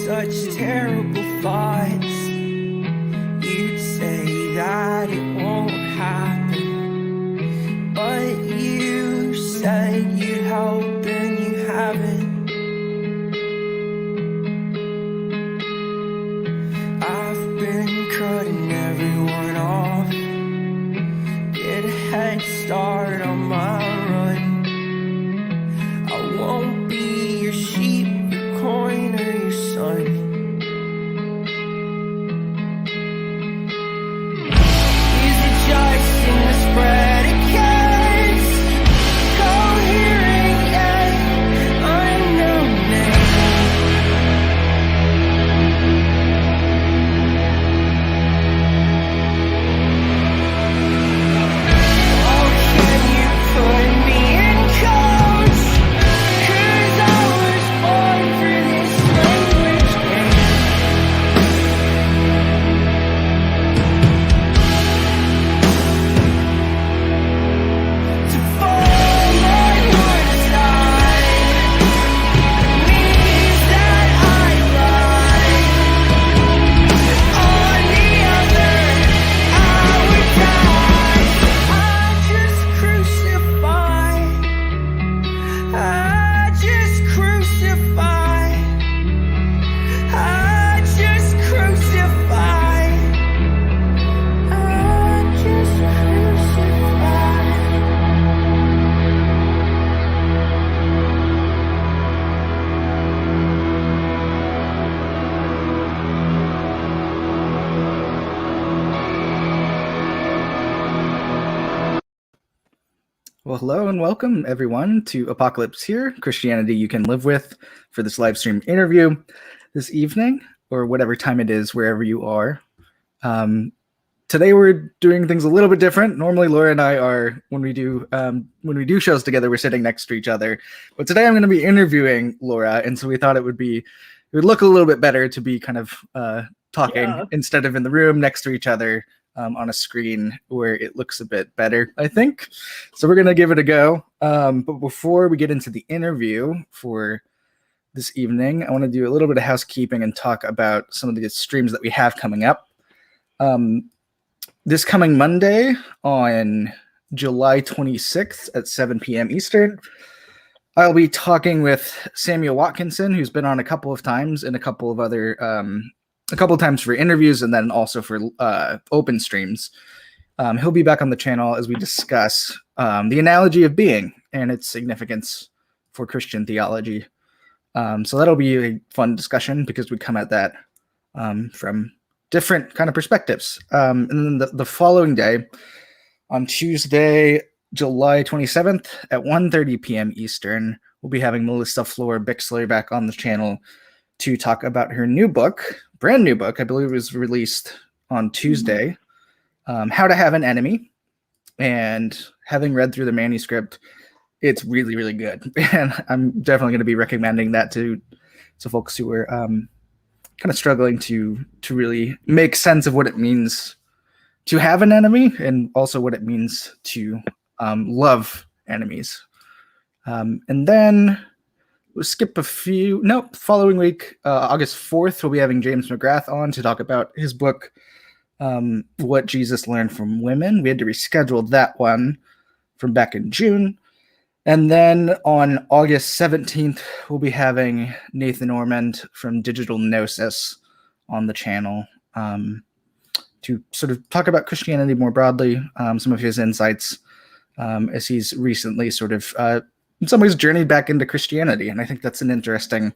such terrible thoughts. You'd say that it won't happen, but you said you'd help and you haven't. I've been cutting everyone off, get a head start on my run. I won't be your sheep, your coin, or your son. Is it just in the spread of case, coherent yet unknown name? Oh, can you put me in coach? 'Cause I was born for this language game. To fall on one side means that I lie. On the other, I would die. I just crucify. I just crucify. I just crucify. I just crucify. Well, hello and welcome everyone to Apocalypse Here, Christianity You Can Live With, for this live stream interview this evening, or whatever time it is, wherever you are. Today we're doing things a little bit different. Normally Laura and I are, when we do shows together, we're sitting next to each other. But today I'm going to be interviewing Laura, and so we thought it would look a little bit better to be kind of talking Yeah. instead of in the room next to each other. On a screen where it looks a bit better, I think. So we're going to give it a go. But before we get into the interview for this evening, I want to do a little bit of housekeeping and talk about some of the streams that we have coming up. This coming Monday on July 26th at 7 p.m. Eastern, I'll be talking with Samuel Watkinson, who's been on a couple of times in a couple of other a couple of times for interviews and then also for open streams. He'll be back on the channel as we discuss the analogy of being and its significance for Christian theology. So that'll be a fun discussion because we come at that from different kind of perspectives. And then the following day, on Tuesday, July 27th at 1:30 p.m. Eastern, we'll be having Melissa Floor-Bixler back on the channel to talk about her new book, brand new book, I believe it was released on Tuesday, How to Have an Enemy. And having read through the manuscript, it's really, really good. And I'm definitely going to be recommending that to folks who are kind of struggling to really make sense of what it means to have an enemy and also what it means to love enemies. And then we'll skip following week, August 4th, we'll be having James McGrath on to talk about his book, What Jesus Learned from Women. We had to reschedule that one from back in June. And then on August 17th, we'll be having Nathan Ormond from Digital Gnosis on the channel to sort of talk about Christianity more broadly, some of his insights as he's recently sort of in some ways journeyed back into Christianity. And I think that's an interesting,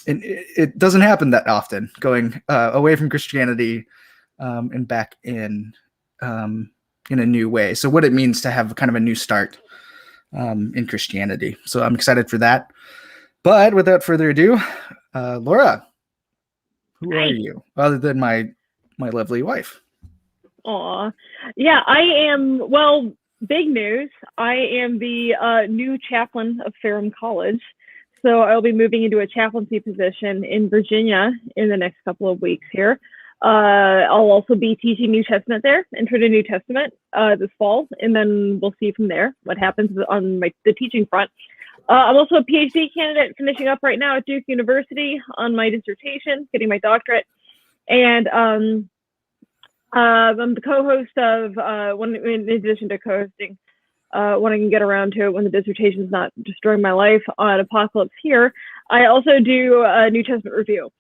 it doesn't happen that often, going away from Christianity and back in a new way. So what it means to have kind of a new start in Christianity. So I'm excited for that. But without further ado, Laura, who are you other than my lovely wife? Aw. Yeah, I am, well, big news. I am the new chaplain of Ferrum College. So I'll be moving into a chaplaincy position in Virginia in the next couple of weeks here. I'll also be teaching New Testament there, Intro to New Testament, this fall, and then we'll see from there what happens on the teaching front. I'm also a PhD candidate finishing up right now at Duke University on my dissertation, getting my doctorate. And I'm the co-host of, in addition to co-hosting, when I can get around to it, when the dissertation is not destroying my life, on Apocalypse Here, I also do a New Testament Review.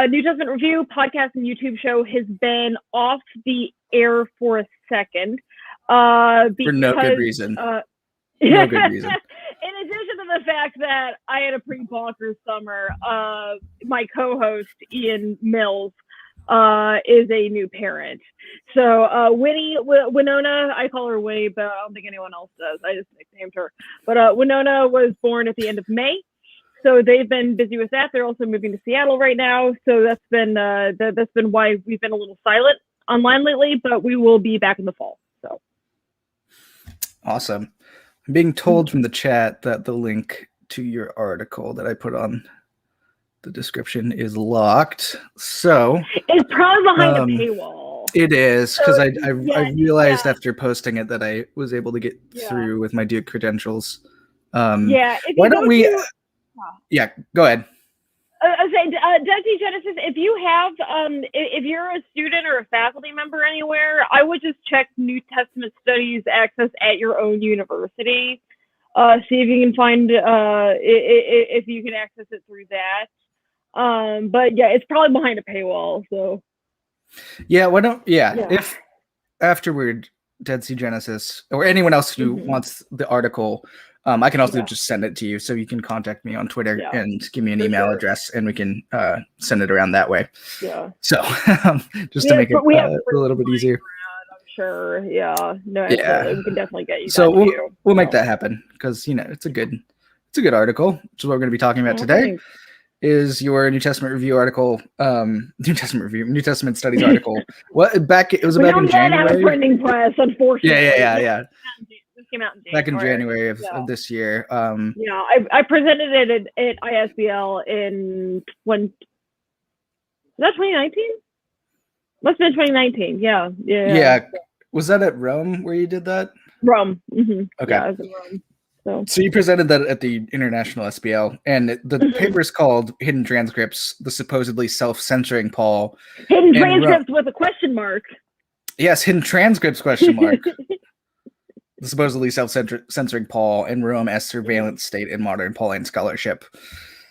New Testament Review podcast and YouTube show has been off the air for a second. For no good reason. No good reason. In addition to the fact that I had a pretty bonkers summer, my co-host, Ian Mills, is a new parent. So Winona, I call her Winnie, but I don't think anyone else does. I just nicknamed her. But Winona was born at the end of May. So they've been busy with that. They're also moving to Seattle right now. So that's been why we've been a little silent online lately, but we will be back in the fall. So awesome. I'm being told from the chat that the link to your article that I put on the description is locked. So it's probably behind a paywall. It is, because I realized after posting it that I was able to get through with my Duke credentials. Why don't we? Yeah, go ahead. I was saying, Desi Genesis, if you have, if you're a student or a faculty member anywhere, I would just check New Testament Studies access at your own university. See if you can find, if you can access it through that. But yeah, it's probably behind a paywall. So yeah, if afterward, Desi Genesis or anyone else who wants the article. I can also just send it to you, so you can contact me on Twitter and give me an email address, and we can send it around that way. Yeah. So just to make it a little bit easier. I'm sure. Yeah. No. Absolutely. We can definitely get you. So we'll make that happen, because it's a good article, which is what we're going to be talking about today. Is your New Testament Review article, New Testament Studies article? It was back in January. Have a printing press, unfortunately. Yeah. Came out in January. Back in January of this year. I presented it at ISBL in was that 2019? Must have been 2019. Yeah. Was that at Rome where you did that? Rome. Mm-hmm. Okay. Yeah, I was in Rome. So you presented that at the International SBL, and the paper is called Hidden Transcripts, the supposedly self-censoring Paul. Hidden Transcripts with a question mark. Yes, Hidden Transcripts question mark. The supposedly self-censoring Paul in Rome as surveillance state in modern Pauline scholarship.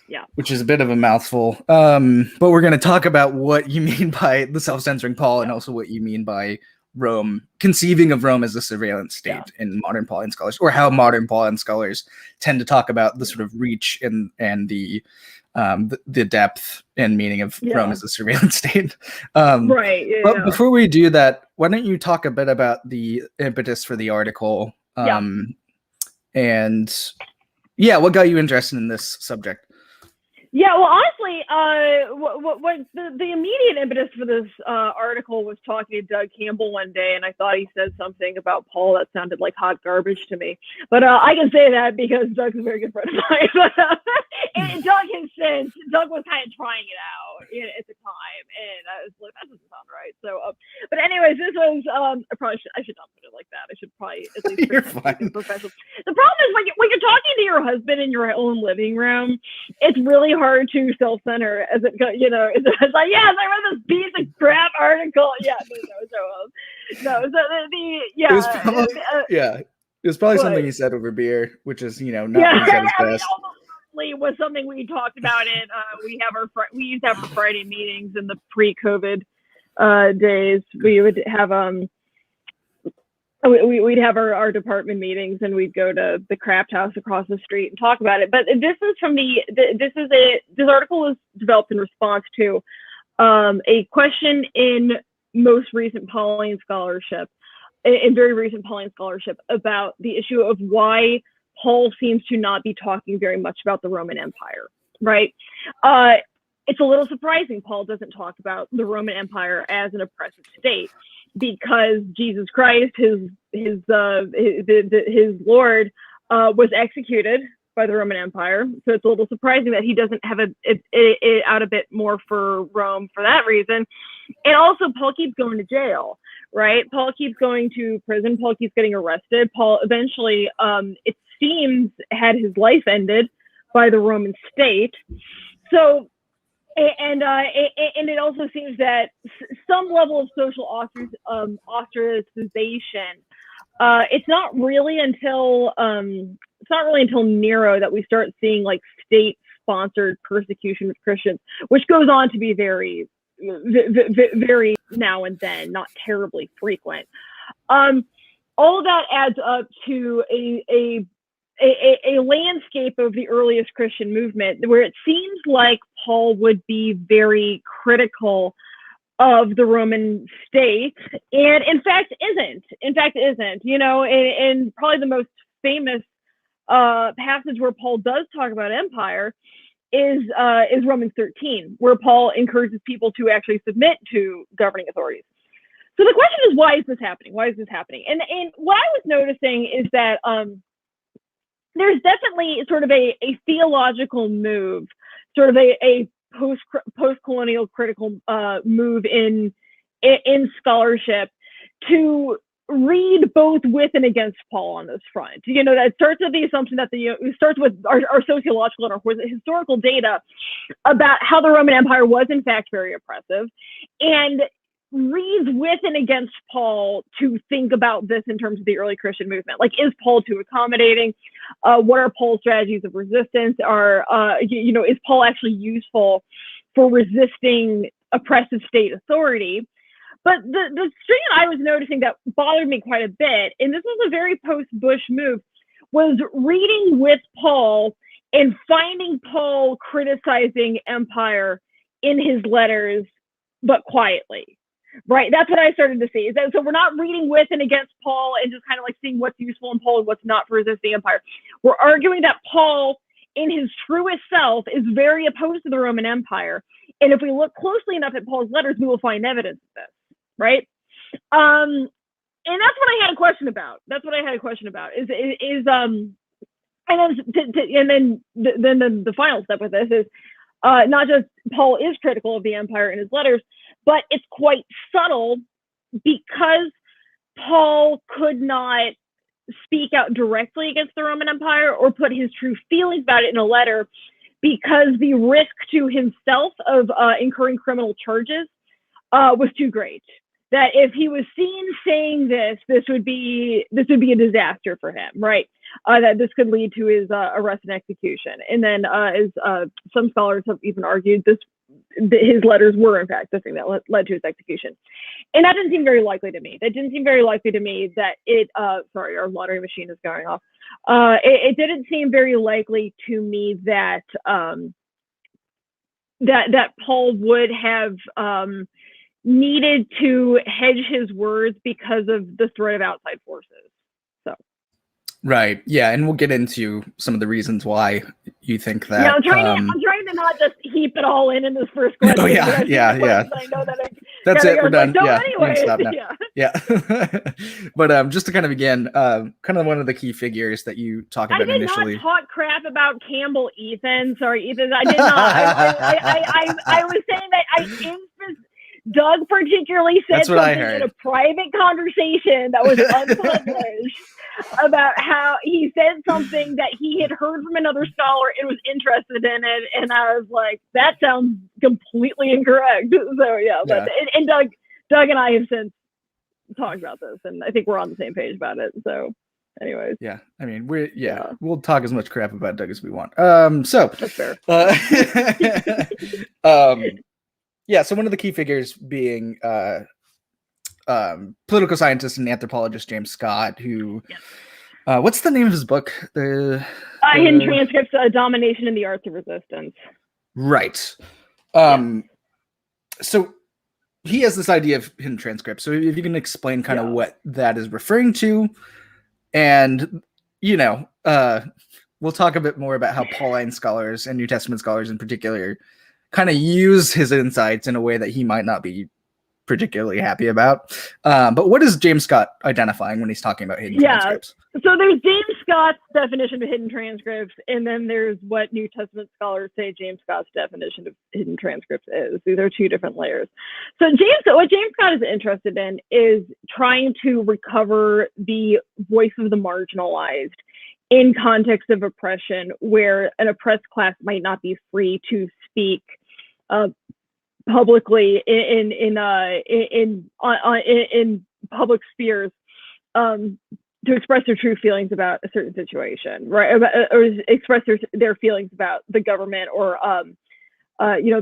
Yeah. Which is a bit of a mouthful. But we're going to talk about what you mean by the self-censoring Paul and also what you mean by Rome, conceiving of Rome as a surveillance state in modern Pauline scholars, or how modern Pauline scholars tend to talk about the sort of reach and the depth and meaning of Rome as a surveillance state. Right. Yeah, but before we do that, why don't you talk a bit about the impetus for the article? And what got you interested in this subject? Yeah, well, honestly, what the immediate impetus for this article was talking to Doug Campbell one day, and I thought he said something about Paul that sounded like hot garbage to me. But I can say that because Doug's a very good friend of mine. And Doug was kind of trying it out at the time, and I was like, that doesn't sound right. So, but anyways, this was I should not put it like that. I should probably at least You're fine. Professional. The problem is when you're talking to your husband in your own living room, it's really hard to self-censor as it goes. It's like, yes, I read this piece of crap article. It was probably something he said over beer, which is not what he said his best. Was something we talked about it. We used to have our Friday meetings in the pre-COVID days. We would have we'd have our department meetings, and we'd go to the craft house across the street and talk about it. But this article was developed in response to a question in most recent Pauline scholarship, very recent Pauline scholarship, about the issue of why Paul seems to not be talking very much about the Roman Empire, right? It's a little surprising Paul doesn't talk about the Roman Empire as an oppressive state, because Jesus Christ, his Lord, was executed by the Roman Empire. So it's a little surprising that he doesn't have it out a bit more for Rome for that reason. And also, Paul keeps going to jail, right? Paul keeps going to prison. Paul keeps getting arrested. Paul eventually, it's seems had his life ended by the Roman state. So, and it also seems that some level of social ostracization. It's not really until Nero that we start seeing like state-sponsored persecution of Christians, which goes on to be very, very now and then, not terribly frequent. All of that adds up to a landscape of the earliest Christian movement where it seems like Paul would be very critical of the Roman state, and in fact isn't. You know, and probably the most famous passage where Paul does talk about empire is Romans 13, where Paul encourages people to actually submit to governing authorities. So the question is, why is this happening? And what I was noticing is that there's definitely sort of a theological move, sort of a post-colonial critical move in scholarship to read both with and against Paul on this front. You know, that starts with the assumption that it starts with our sociological and our historical data about how the Roman Empire was in fact very oppressive, and reads with and against Paul to think about this in terms of the early Christian movement. Like, is Paul too accommodating? What are Paul's strategies of resistance? Is Paul actually useful for resisting oppressive state authority? But the string that I was noticing that bothered me quite a bit, and this was a very post-Bush move, was reading with Paul and finding Paul criticizing empire in his letters, but quietly. Right, that's what I started to see. Is that, so we're not reading with and against Paul and just kind of like seeing what's useful in Paul and what's not for resisting empire. We're arguing that Paul, in his truest self, is very opposed to the Roman Empire. And if we look closely enough at Paul's letters, we will find evidence of this. Right, and that's what I had a question about. Then the final step with this is not just Paul is critical of the empire in his letters, but it's quite subtle because Paul could not speak out directly against the Roman Empire or put his true feelings about it in a letter, because the risk to himself of incurring criminal charges was too great. That if he was seen saying this would be a disaster for him, right? That this could lead to his arrest and execution. And then, as some scholars have even argued, his letters were in fact the thing that led to his execution. And that didn't seem very likely to me. That it, sorry, our lottery machine is going off. It didn't seem very likely to me that that Paul would have needed to hedge his words because of the threat of outside forces. Right. Yeah, and we'll get into some of the reasons why you think that. Yeah, I'm trying to not just heap it all in this first question. Oh yeah. I know that that's it. We're done. Like, yeah. Anyway, stop now. Yeah. But just to kind of begin, kind of one of the key figures that you talk about initially. I did not talk crap about Campbell Ethan. Sorry, Ethan. I did not. I was saying that Doug particularly said something in a private conversation that was unpublished about how he said something that he had heard from another scholar and was interested in it, and I was like, that sounds completely incorrect. So yeah. But and Doug and I have since talked about this, and I think we're on the same page about it. So anyways. Yeah, I mean, we'll talk as much crap about Doug as we want. So that's fair. Yeah, so one of the key figures being political scientist and anthropologist James Scott, who, what's the name of his book? Hidden Transcripts, Domination and the Arts of Resistance. Right. So he has this idea of hidden transcripts. So if you can explain kind of what that is referring to, and, we'll talk a bit more about how Pauline scholars and New Testament scholars in particular kind of use his insights in a way that he might not be particularly happy about. But what is James Scott identifying when he's talking about hidden transcripts? So there's James Scott's definition of hidden transcripts, and then there's what New Testament scholars say James Scott's definition of hidden transcripts is. These are two different layers. So what James Scott is interested in is trying to recover the voice of the marginalized in context of oppression, where an oppressed class might not be free to speak publicly in public spheres to express their true feelings about a certain situation, right? Or express their feelings about the government or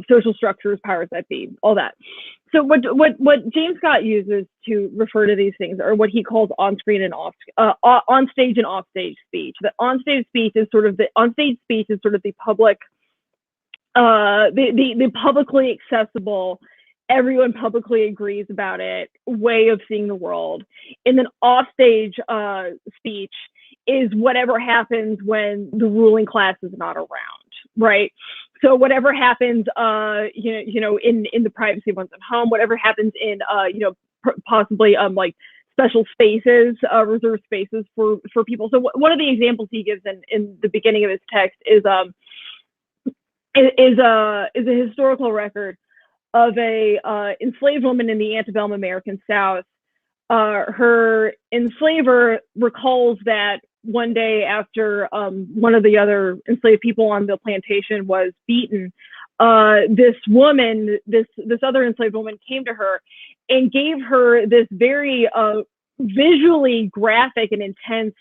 social structures, powers that be, all that. So what James Scott uses to refer to these things are what he calls on-screen and on-stage and off-stage speech. The on-stage speech is sort of the public, the publicly accessible, everyone publicly agrees about it way of seeing the world. And then offstage speech is whatever happens when the ruling class is not around, right? So whatever happens, in the privacy of one's own home, whatever happens in, possibly like special spaces, reserved spaces for people. So one of the examples he gives in the beginning of his text is a historical record of a enslaved woman in the antebellum American South. Her enslaver recalls that one day after one of the other enslaved people on the plantation was beaten, this other enslaved woman came to her and gave her this very visually graphic and intense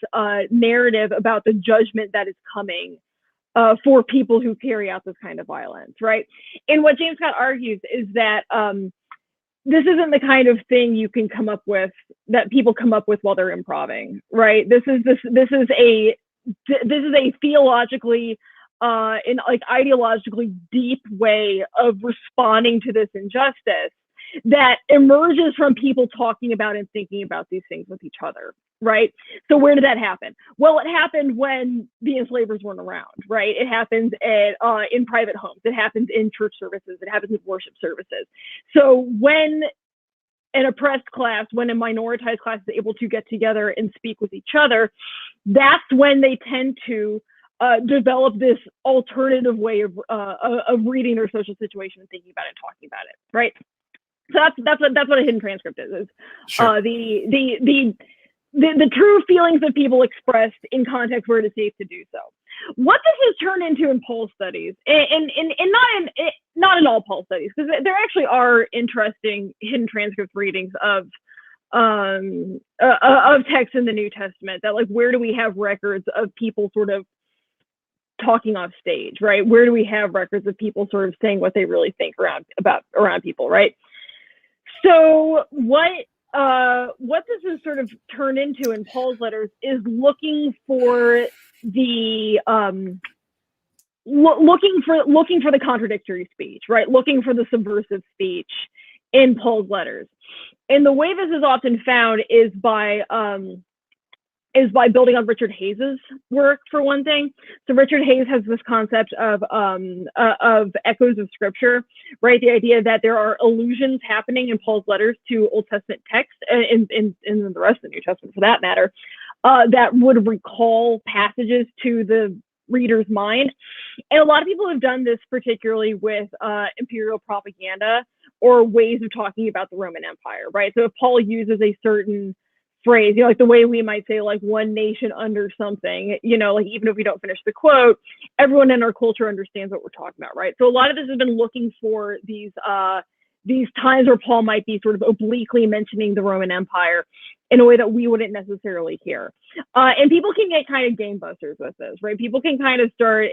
narrative about the judgment that is coming for people who carry out this kind of violence, right? And what James Scott argues is that this isn't the kind of thing you can come up with, that people come up with while they're improving, right? This is a theologically and like ideologically deep way of responding to this injustice that emerges from people talking about and thinking about these things with each other, right? So where did that happen? Well, it happened when the enslavers weren't around, right? It happens in private homes. It happens in church services. It happens in worship services. So when an oppressed class, when a minoritized class is able to get together and speak with each other, that's when they tend to develop this alternative way of reading their social situation and thinking about it and talking about it, right? So that's what a hidden transcript is. Sure. The true feelings of people expressed in context where it is safe to do so. What this has turned into in poll studies, and not in all poll studies, because there actually are interesting hidden transcript readings of text in the New Testament, that like, where do we have records of people sort of talking off stage, right? Where do we have records of people sort of saying what they really think around people, right? So what this has sort of turned into in Paul's letters is looking for the looking for the contradictory speech, right? Looking for the subversive speech in Paul's letters. And the way this is often found is by building on Richard Hayes's work, for one thing. So Richard Hayes has this concept of echoes of scripture, right? The idea that there are allusions happening in Paul's letters to Old Testament text, and the rest of the New Testament for that matter, that would recall passages to the reader's mind. And a lot of people have done this, particularly with imperial propaganda or ways of talking about the Roman Empire, right? So if Paul uses a certain phrase, like the way we might say like one nation under something, like even if we don't finish the quote, everyone in our culture understands what we're talking about, right? So a lot of this has been looking for these times where Paul might be sort of obliquely mentioning the Roman Empire in a way that we wouldn't necessarily hear. And people can get kind of game busters with this, right? People can kind of start,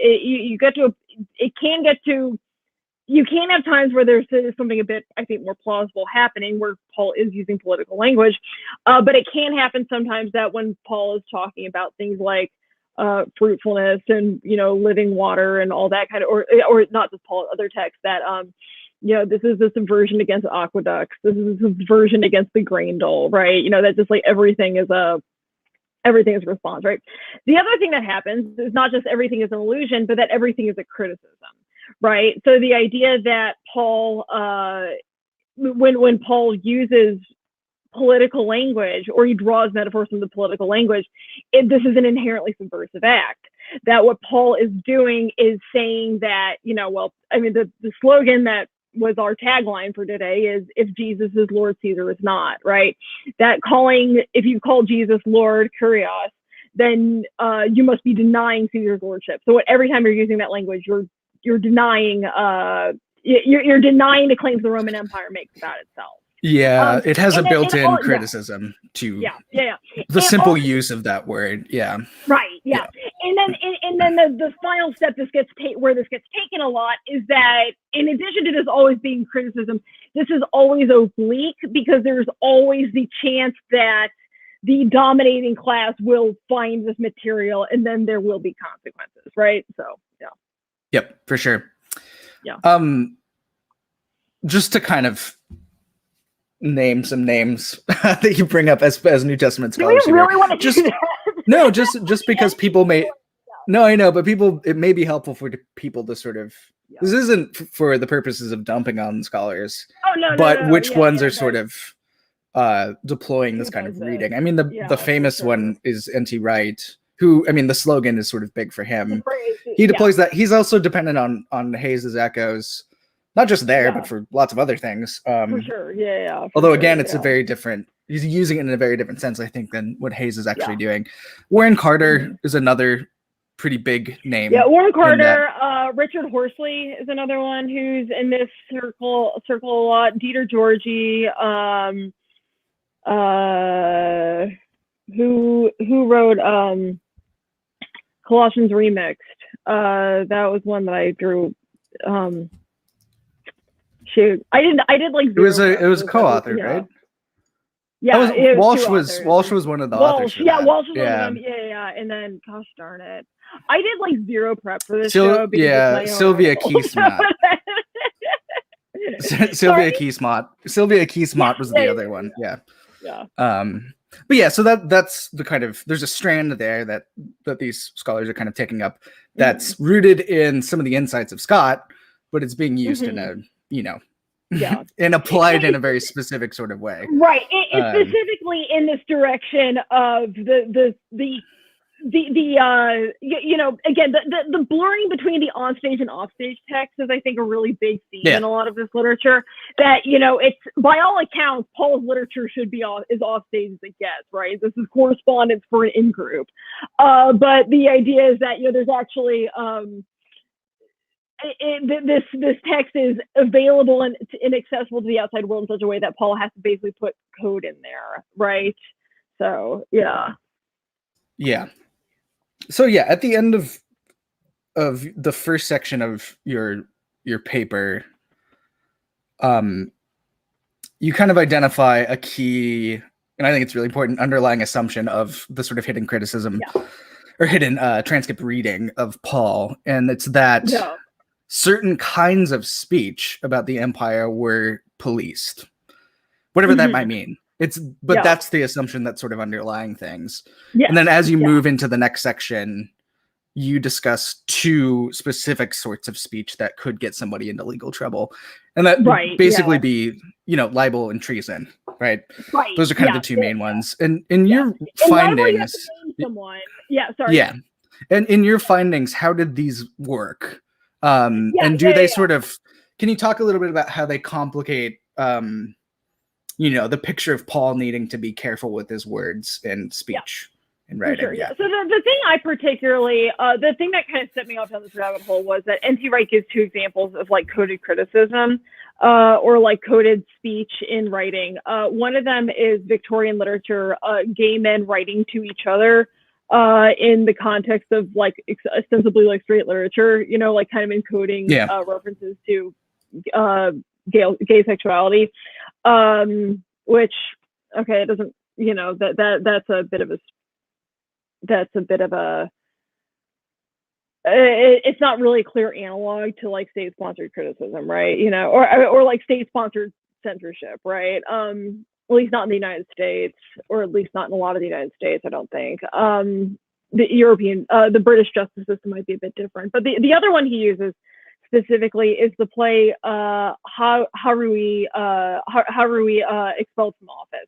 you can have times where there's something a bit, I think, more plausible happening where Paul is using political language, but it can happen sometimes that when Paul is talking about things like fruitfulness and, living water and all that kind of, or not just Paul, other texts, that, this is a subversion against aqueducts. This is a subversion against the grain dole, right? That just like everything is a response, right? The other thing that happens is not just everything is an illusion, but that everything is a criticism. Right. So the idea that Paul, when Paul uses political language or he draws metaphors from the political language, this is an inherently subversive act. That what Paul is doing is saying that, the slogan that was our tagline for today is, if Jesus is Lord, Caesar is not, right? That if you call Jesus Lord, Kyrios, then you must be denying Caesar's lordship. So every time you're using that language, you're denying you're denying the claims the Roman Empire makes about itself. Yeah, it has a built-in criticism to the simple use of that word. Yeah. Right. Yeah. And then the final step where this gets taken a lot is that in addition to this always being criticism, this is always oblique because there's always the chance that the dominating class will find this material and then there will be consequences. Right. So yeah. Yep, for sure. Yeah. Just to kind of name some names that you bring up as New Testament scholars. Do we really want to do that? No, just because people may. No, I know, but it may be helpful for people to sort of. This isn't for the purposes of dumping on scholars. Oh no, but which ones are sort of deploying this kind of reading? I mean, the famous one is N.T. Wright, who, I mean, the slogan is sort of big for him. He deploys that. He's also dependent on Hayes's echoes. Not just there, but for lots of other things. For sure, yeah. Although, again, it's a very different... He's using it in a very different sense, I think, than what Hayes is actually doing. Warren Carter is another pretty big name. Yeah, Warren Carter. Richard Horsley is another one who's in this circle a lot. Dieter Georgi, who wrote Colossians Remixed. That was one that I drew... Shoot, I did like. It was a co-author, right? Yeah, Walsh was one of the authors. Yeah, Walsh was one of them. Yeah, and then, gosh darn it, I did like zero prep for this show. Sylvia Keysmott. Sylvia Keysmott was the other one. Yeah. But yeah, so that's the kind of, there's a strand there that these scholars are kind of taking up that's rooted in some of the insights of Scott, but it's being used in a and applied in a very specific sort of way. Right. It's specifically in this direction of the again, the blurring between the onstage and offstage text is, I think, a really big theme in a lot of this literature. That, it's, by all accounts, Paul's literature should be as offstage as it gets, right? This is correspondence for an in-group. But the idea is that, there's actually... this text is available and inaccessible to the outside world in such a way that Paul has to basically put code in there, right? So yeah. So at the end of the first section of your paper, you kind of identify a key, and I think it's really important, underlying assumption of the sort of hidden criticism or hidden transcript reading of Paul, and it's that. Certain kinds of speech about the empire were policed, whatever that might mean. That's the assumption that's sort of underlying things. And then as you move into the next section, you discuss two specific sorts of speech that could get somebody into legal trouble, and that would basically be, libel and treason, right? Those are kind of the two main ones. And in your findings, and in your findings, how did these work? And do they sort of, can you talk a little bit about how they complicate, the picture of Paul needing to be careful with his words and speech and writing? Sure, So the thing I particularly, the thing that kind of set me off down this rabbit hole was that N.T. Wright gives two examples of like coded criticism, or like coded speech in writing. One of them is Victorian literature, gay men writing to each other. In the context of like ostensibly like straight literature, like kind of encoding references to gay sexuality, which it doesn't, that's a bit of a it's not really a clear analog to like state-sponsored criticism, right? Or like state-sponsored censorship, right? At least not in the United States, or at least not in a lot of the United States, I don't think. The British justice system might be a bit different. But the other one he uses specifically is the play Harui Expelled from Office,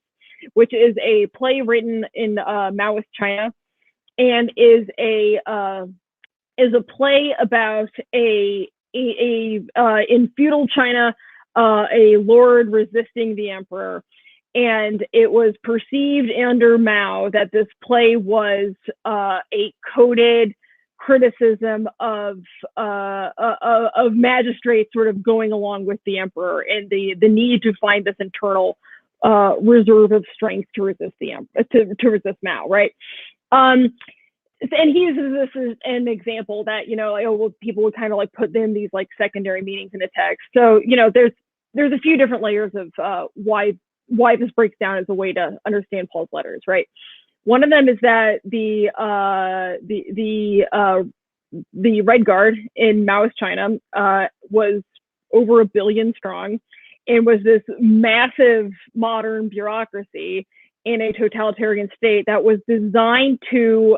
which is a play written in Maoist China, and is a play about in feudal China, a lord resisting the emperor. and it was perceived under Mao that this play was a coded criticism of magistrates sort of going along with the emperor, and the need to find this internal reserve of strength to resist to resist Mao, right? And he uses this as an example that, people would kind of like put in these like secondary meanings in a text. So, there's a few different layers of why this breaks down as a way to understand Paul's letters, right? One of them is that the Red Guard in Maoist China was over 1 billion strong, and was this massive modern bureaucracy in a totalitarian state that was designed to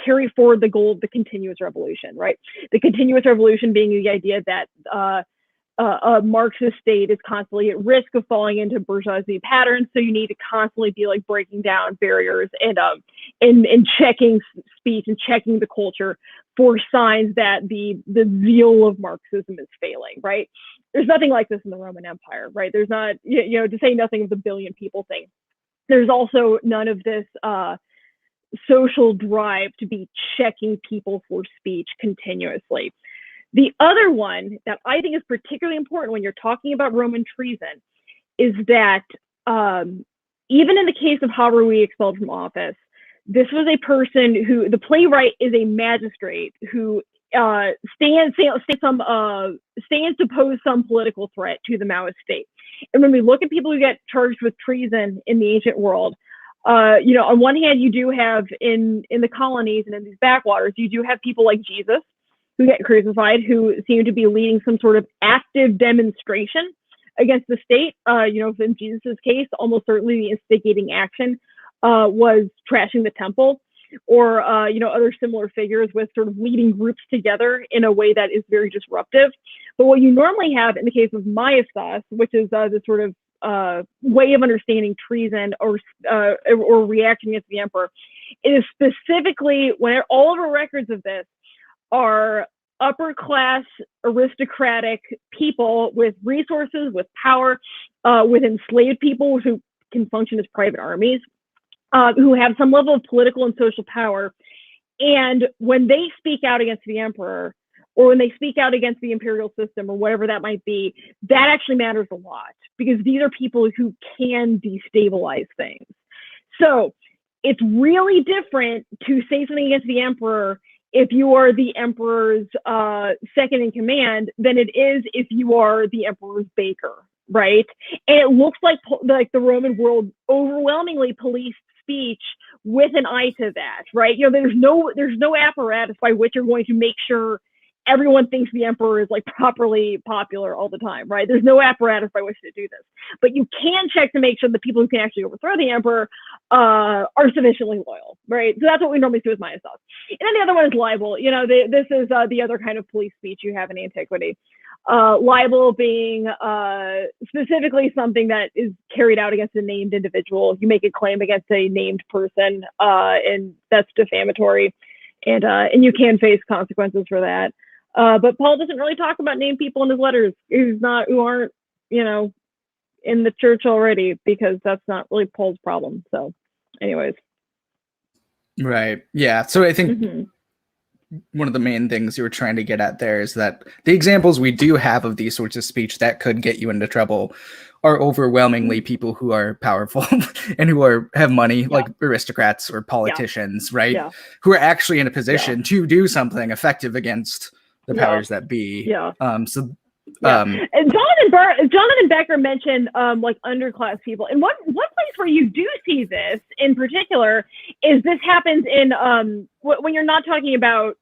carry forward the goal of the continuous revolution, right? The continuous revolution being the idea that a Marxist state is constantly at risk of falling into bourgeoisie patterns, so you need to constantly be like breaking down barriers and checking speech and checking the culture for signs that the zeal of Marxism is failing, right? There's nothing like this in the Roman Empire, right? There's not, to say nothing of the 1 billion people thing. There's also none of this social drive to be checking people for speech continuously. The other one that I think is particularly important when you're talking about Roman treason is that even in the case of Havrui expelled from office, this was a person who, the playwright is a magistrate who stands to pose some political threat to the Maoist state. And when we look at people who get charged with treason in the ancient world, on one hand, you do have in the colonies and in these backwaters, you do have people like Jesus who get crucified, who seem to be leading some sort of active demonstration against the state. In Jesus's case, almost certainly the instigating action was trashing the temple, or other similar figures with sort of leading groups together in a way that is very disruptive. But what you normally have in the case of Maestas, which is the sort of way of understanding treason or reaction against the emperor, is specifically when all of our records of this are upper class aristocratic people with resources, with power, with enslaved people who can function as private armies, who have some level of political and social power. And when they speak out against the emperor, or when they speak out against the imperial system, or whatever that might be, that actually matters a lot, because these are people who can destabilize things. So it's really different to say something against the emperor if you are the emperor's second in command than it is if you are the emperor's baker, right? And it looks like the Roman world overwhelmingly policed speech with an eye to that, right? There's no apparatus by which you're going to make sure everyone thinks the emperor is like properly popular all the time, right? There's no apparatus by which to do this, but you can check to make sure the people who can actually overthrow the emperor are sufficiently loyal, right? So that's what we normally do with Maestas. And then the other one is libel. This is the other kind of police speech you have in antiquity. Libel being specifically something that is carried out against a named individual. You make a claim against a named person, and that's defamatory, and you can face consequences for that. But Paul doesn't really talk about named people in his letters who aren't, in the church already, because that's not really Paul's problem. So anyways. Right. Yeah. So I think one of the main things you were trying to get at there is that the examples we do have of these sorts of speech that could get you into trouble are overwhelmingly people who are powerful and who have money, like aristocrats or politicians, right? Yeah. Who are actually in a position to do something effective against the powers that be. Yeah. And Jonathan Becker mentioned like underclass people, and one place where you do see this in particular is this happens in when you're not talking about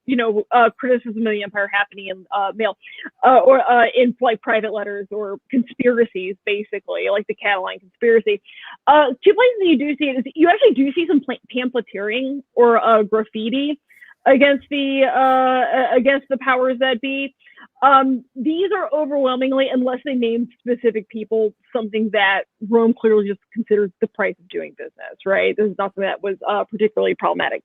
criticism of the empire happening in mail or in like private letters or conspiracies, basically like the Catalan conspiracy. Two places you do see it is you actually do see some pamphleteering or graffiti against the powers that be. These are overwhelmingly, unless they name specific people, something that Rome clearly just considers the price of doing business, right? This is not something that was particularly problematic.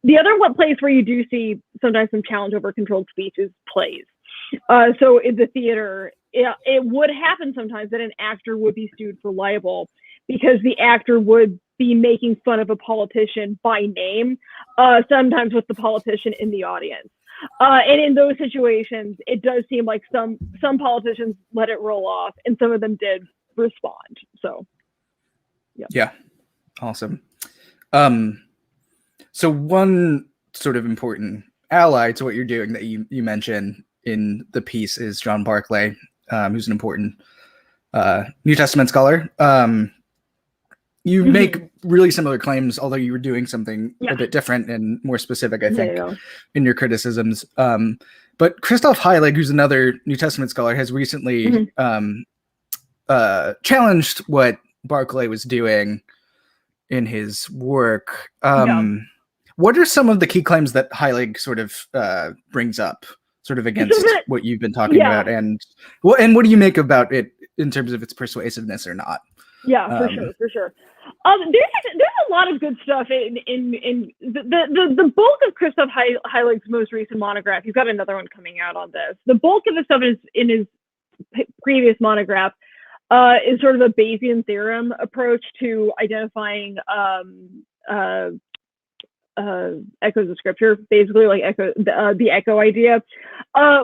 The other one place where you do see sometimes some challenge over controlled speech is plays. So in the theater, it would happen sometimes that an actor would be sued for libel because the actor would be making fun of a politician by name, sometimes with the politician in the audience. And in those situations, it does seem like some politicians let it roll off, and some of them did respond. So, yeah, awesome. So one sort of important ally to what you're doing that you mentioned in the piece is John Barclay, who's an important New Testament scholar. You make really similar claims, although you were doing something a bit different and more specific, I think, in your criticisms. But Christoph Heilig, who's another New Testament scholar, has recently challenged what Barclay was doing in his work. What are some of the key claims that Heilig sort of brings up, sort of against what you've been talking about, and what do you make about it in terms of its persuasiveness or not? Yeah, for sure. There's a lot of good stuff in the bulk of Christoph Heilig's most recent monograph. He's got another one coming out on this. The bulk of the stuff is in his previous monograph. Is sort of a Bayesian theorem approach to identifying echoes of scripture, basically, like the echo idea,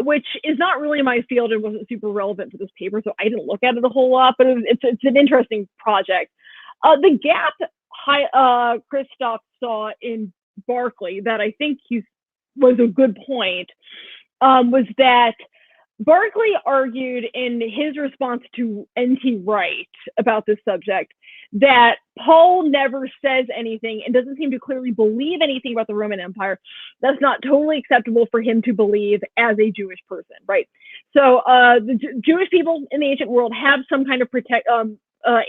which is not really my field and wasn't super relevant for this paper, so I didn't look at it a whole lot, but it's an interesting project. The gap Christoph saw in Barclay that I think was a good point was that Barclay argued in his response to N.T. Wright about this subject that Paul never says anything and doesn't seem to clearly believe anything about the Roman Empire that's not totally acceptable for him to believe as a Jewish person, right? So the Jewish people in the ancient world have some kind of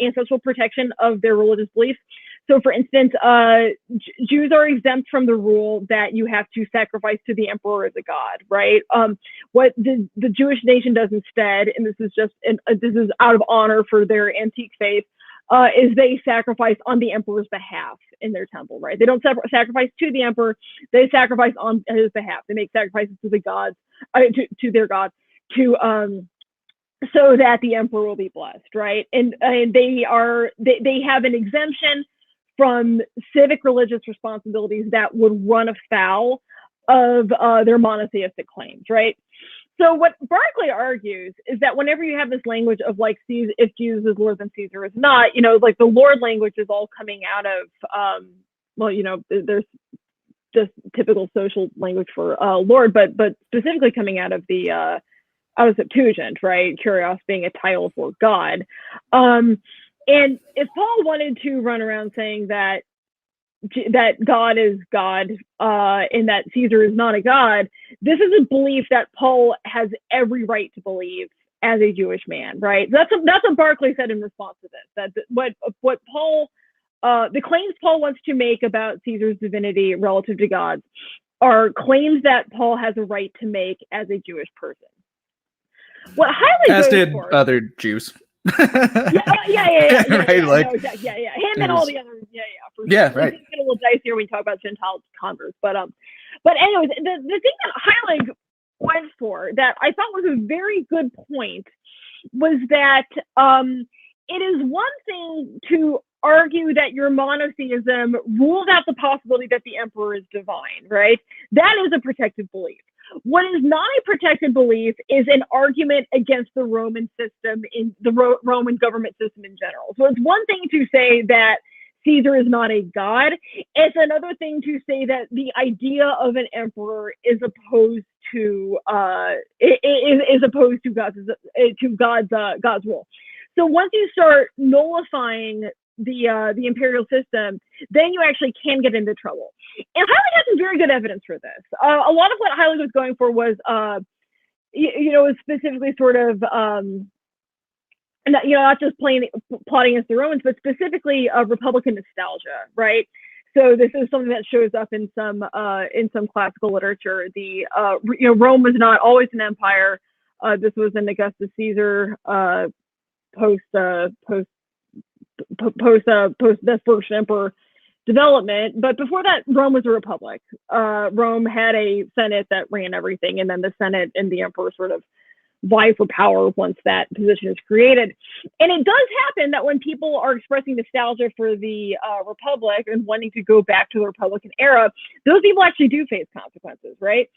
ancestral protection of their religious beliefs. So, for instance, Jews are exempt from the rule that you have to sacrifice to the emperor as a god, right? What the Jewish nation does instead, and this is out of honor for their antique faith, is they sacrifice on the emperor's behalf in their temple, right? They don't sacrifice to the emperor; they sacrifice on his behalf. They make sacrifices to the gods, to their god, so that the emperor will be blessed, right? And they have an exemption from civic religious responsibilities that would run afoul of their monotheistic claims, right? So what Barclay argues is that whenever you have this language of like, if Jesus is Lord, then Caesar is not, like the Lord language is all coming out of, there's just typical social language for Lord, but specifically coming out of the Septuagint, right? Kyrios being a title for God. And if Paul wanted to run around saying that God is God and that Caesar is not a god, this is a belief that Paul has every right to believe as a Jewish man, right? That's what Barclay said in response to this. That what Paul, the claims Paul wants to make about Caesar's divinity relative to God's are claims that Paul has a right to make as a Jewish person. What Heilig as goes did for, other Jews. yeah. Right, like, him and all the others, for sure. Yeah, right. It's a little dicey when we talk about Gentile converts, but anyways, the thing that Heilig went for that I thought was a very good point was that it is one thing to argue that your monotheism rules out the possibility that the emperor is divine, right? That is a protected belief. What is not a protected belief is an argument against the Roman system, in the Roman government system in general. So it's one thing to say that Caesar is not a god. It's another thing to say that the idea of an emperor is opposed to God's rule. So once you start nullifying the imperial system, then you actually can get into trouble. And Heilig has some very good evidence for this. A lot of what Heilig was going for was, specifically sort of, not just plotting against the Romans, but specifically Republican nostalgia, right? So this is something that shows up in some classical literature. Rome was not always an empire. This was an Augustus Caesar post the first emperor development. But before that, Rome was a republic. Rome had a Senate that ran everything, and then the Senate and the emperor sort of vie for power once that position is created. And it does happen that when people are expressing nostalgia for the Republic and wanting to go back to the Republican era, those people actually do face consequences, right?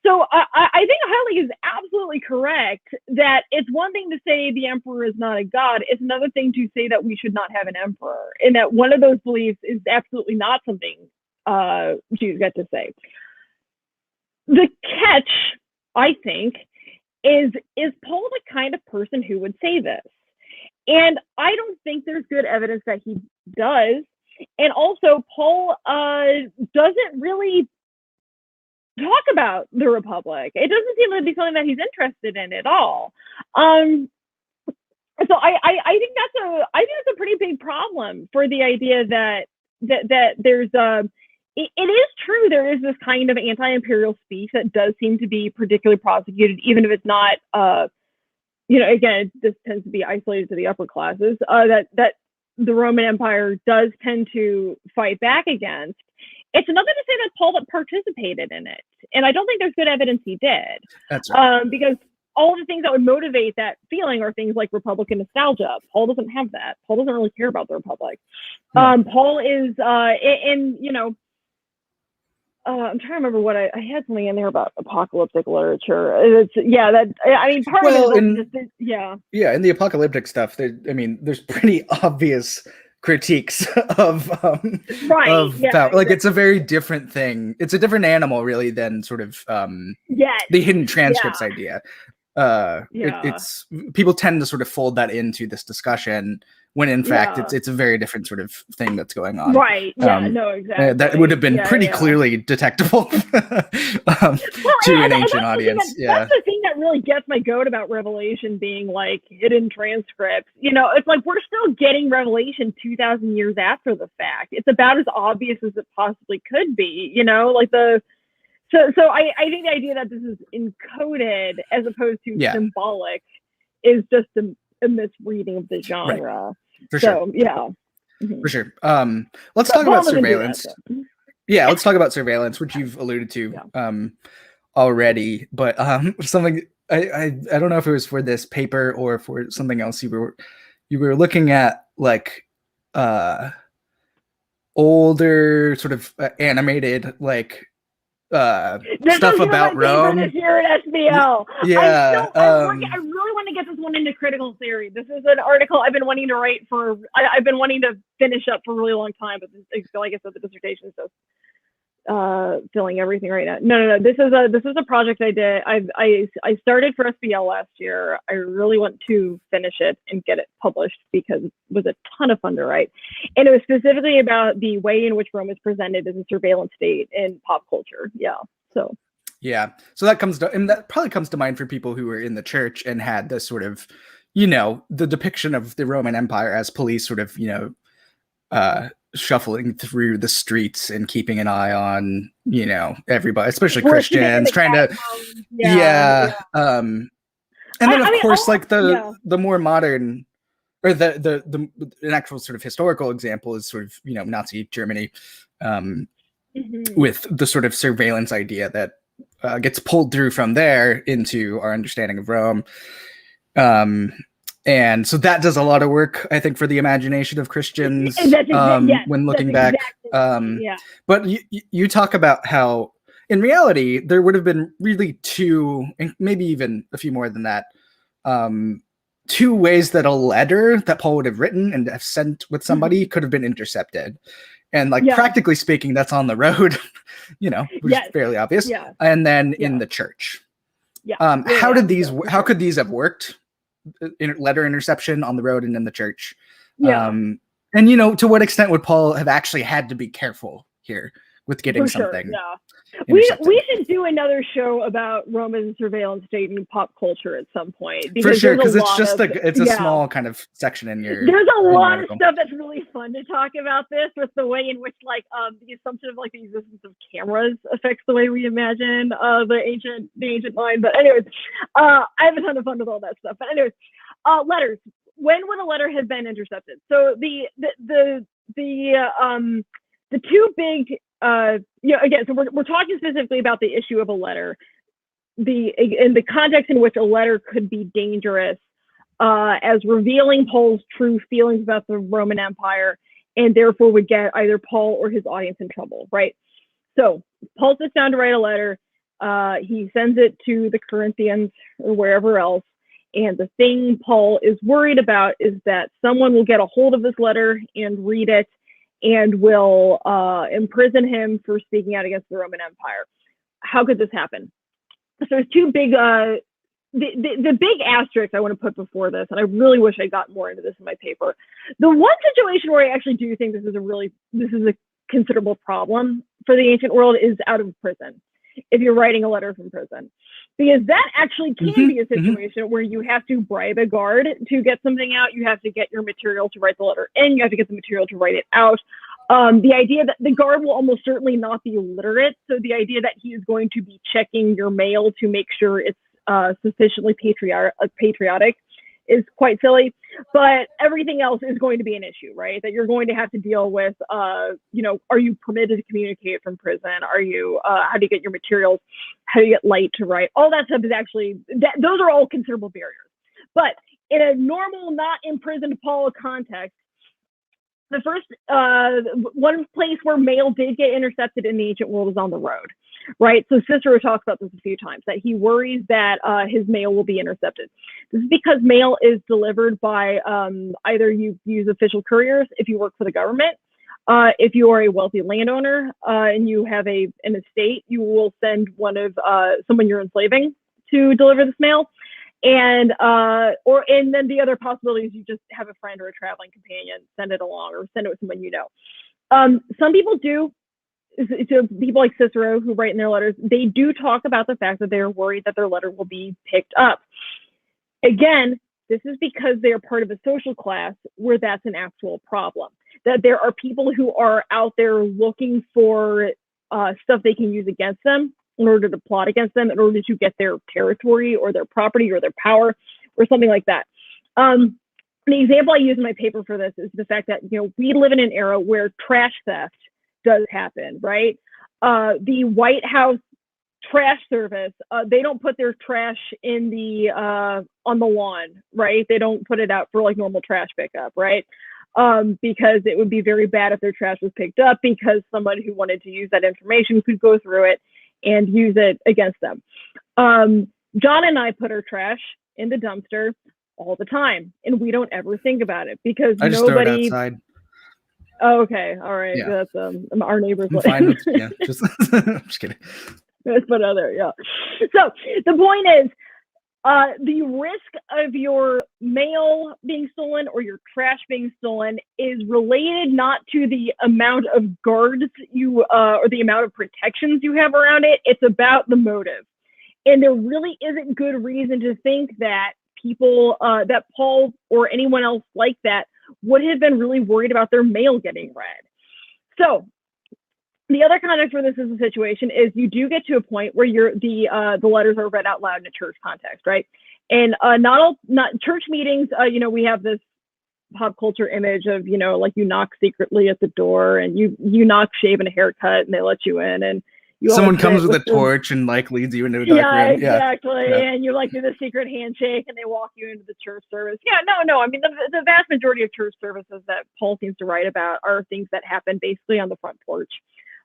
So I think Heilig is absolutely correct that it's one thing to say the emperor is not a god. It's another thing to say that we should not have an emperor, and that one of those beliefs is absolutely not something Jews get to say. The catch, I think, is Paul the kind of person who would say this? And I don't think there's good evidence that he does. And also, Paul doesn't really talk about the Republic. It doesn't seem to be something that he's interested in at all. So I think that's a pretty big problem for the idea that there's it is true there is this kind of anti-imperial speech that does seem to be particularly prosecuted, even if it's not again, this tends to be isolated to the upper classes, that the Roman Empire does tend to fight back against. It's another to say that Paul participated in it, and I don't think there's good evidence he did. That's right. Because all the things that would motivate that feeling are things like Republican nostalgia. Paul doesn't have that. Paul doesn't really care about the Republic. Paul is, I'm trying to remember what I had something in there about apocalyptic literature. Part of it is in the apocalyptic stuff, there's pretty obvious critiques of exactly. it's a very different thing. It's a different animal, really, than sort of the hidden transcripts idea. It's people tend to sort of fold that into this discussion when in fact it's a very different sort of thing that's going on. Right. Exactly. That would have been pretty clearly detectable to an ancient audience. That's the thing that really gets my goat about Revelation being like hidden transcripts. It's like we're still getting Revelation 2,000 years after the fact. It's about as obvious as it possibly could be, So I think the idea that this is encoded as opposed to symbolic is just a misreading of the genre. Right. For sure. For sure. Let's talk about surveillance. Let's talk about surveillance, which you've alluded to already. But something I don't know if it was for this paper or for something else. You were looking at like older sort of animated stuff about Rome. This year at SBL. I really want to get this one into critical theory. This is an article I've been wanting to write for. I've been wanting to finish up for a really long time, but like I said, the dissertation is just filling everything right now. No. This is a project I did. I started for SBL last year. I really want to finish it and get it published because it was a ton of fun to write, and it was specifically about the way in which Rome is presented as a surveillance state in pop culture. So that probably comes to mind for people who were in the church and had this sort of, the depiction of the Roman Empire as police sort of, shuffling through the streets and keeping an eye on, everybody, especially Christians, trying to, and then of course, the more modern, or the an actual sort of historical example is sort of, Nazi Germany, with the sort of surveillance idea that gets pulled through from there into our understanding of Rome. And so that does a lot of work, I think, for the imagination of Christians when looking back. But you talk about how, in reality, there would have been really two, and maybe even a few more than that, two ways that a letter that Paul would have written and have sent with somebody could have been intercepted. And practically speaking, that's on the road, which is fairly obvious. And then in the church. How could these have worked? Letter interception on the road and in the church. And to what extent would Paul have actually had to be careful here with getting something? We should do another show about Rome as a surveillance state and pop culture at some point. For sure, because it's just a small kind of section in your. There's a lot of stuff that's really fun to talk about this, with the way in which the assumption of the existence of cameras affects the way we imagine the ancient mind. But anyways, I have a ton of fun with all that stuff. But anyways, letters. When would a letter have been intercepted? So the two big again, so we're talking specifically about the issue of a letter. the context in which a letter could be dangerous as revealing Paul's true feelings about the Roman Empire, and therefore would get either Paul or his audience in trouble, right? So Paul sits down to write a letter. He sends it to the Corinthians or wherever else. And the thing Paul is worried about is that someone will get a hold of this letter and read it and will imprison him for speaking out against the Roman Empire. How could this happen? So there's two big, the big asterisks I want to put before this, and I really wish I got more into this in my paper. The one situation where I actually do think this is a considerable problem for the ancient world is out of prison. If you're writing a letter from prison, because that actually can be a situation where you have to bribe a guard to get something out. You have to get your material to write the letter in. You have to get the material to write it out. The idea that the guard will almost certainly not be literate. So the idea that he is going to be checking your mail to make sure it's sufficiently patriotic is quite silly, but everything else is going to be an issue, right? That you're going to have to deal with, are you permitted to communicate from prison? Are you, how do you get your materials? How do you get light to write? All that stuff is actually, those are all considerable barriers. But in a normal, not imprisoned Paul context, the first, one place where mail did get intercepted in the ancient world is on the road. Right. So Cicero talks about this a few times, that he worries that his mail will be intercepted. This is because mail is delivered by either you use official couriers if you work for the government. If you are a wealthy landowner and you have an estate, you will send one of someone you're enslaving to deliver this mail. And then the other possibility is you just have a friend or a traveling companion send it along, or send it with someone you know. Some people do. So people like Cicero who write in their letters, they do talk about the fact that they're worried that their letter will be picked up. Again, this is because they are part of a social class where that's an actual problem. That there are people who are out there looking for stuff they can use against them in order to plot against them, in order to get their territory or their property or their power or something like that. The example I use in my paper for this is the fact that, we live in an era where trash theft does happen, right? The White House trash service, they don't put their trash in the on the lawn, right? They don't put it out for like normal trash pickup, right? Because it would be very bad if their trash was picked up, because somebody who wanted to use that information could go through it and use it against them. John and I put our trash in the dumpster all the time, and we don't ever think about it because I just throw it outside. Oh, okay. All right. Yeah. That's our neighbor's. I'm fine with, yeah, just I'm just kidding. That's but other, yeah. So the point is, the risk of your mail being stolen or your trash being stolen is related not to the amount of guards you or the amount of protections you have around it. It's about the motive, and there really isn't good reason to think that people, that Paul or anyone else like that, would have been really worried about their mail getting read. So the other context for this is a situation is you do get to a point where the letters are read out loud in a church context, right? And not church meetings, we have this pop culture image of, like you knock secretly at the door and you knock, shave, and a haircut, and they let you in, and someone comes with a torch and like leads you into a dark room. Exactly. Yeah. And you like do the secret handshake and they walk you into the church service. Yeah, no. I mean, the vast majority of church services that Paul seems to write about are things that happen basically on the front porch.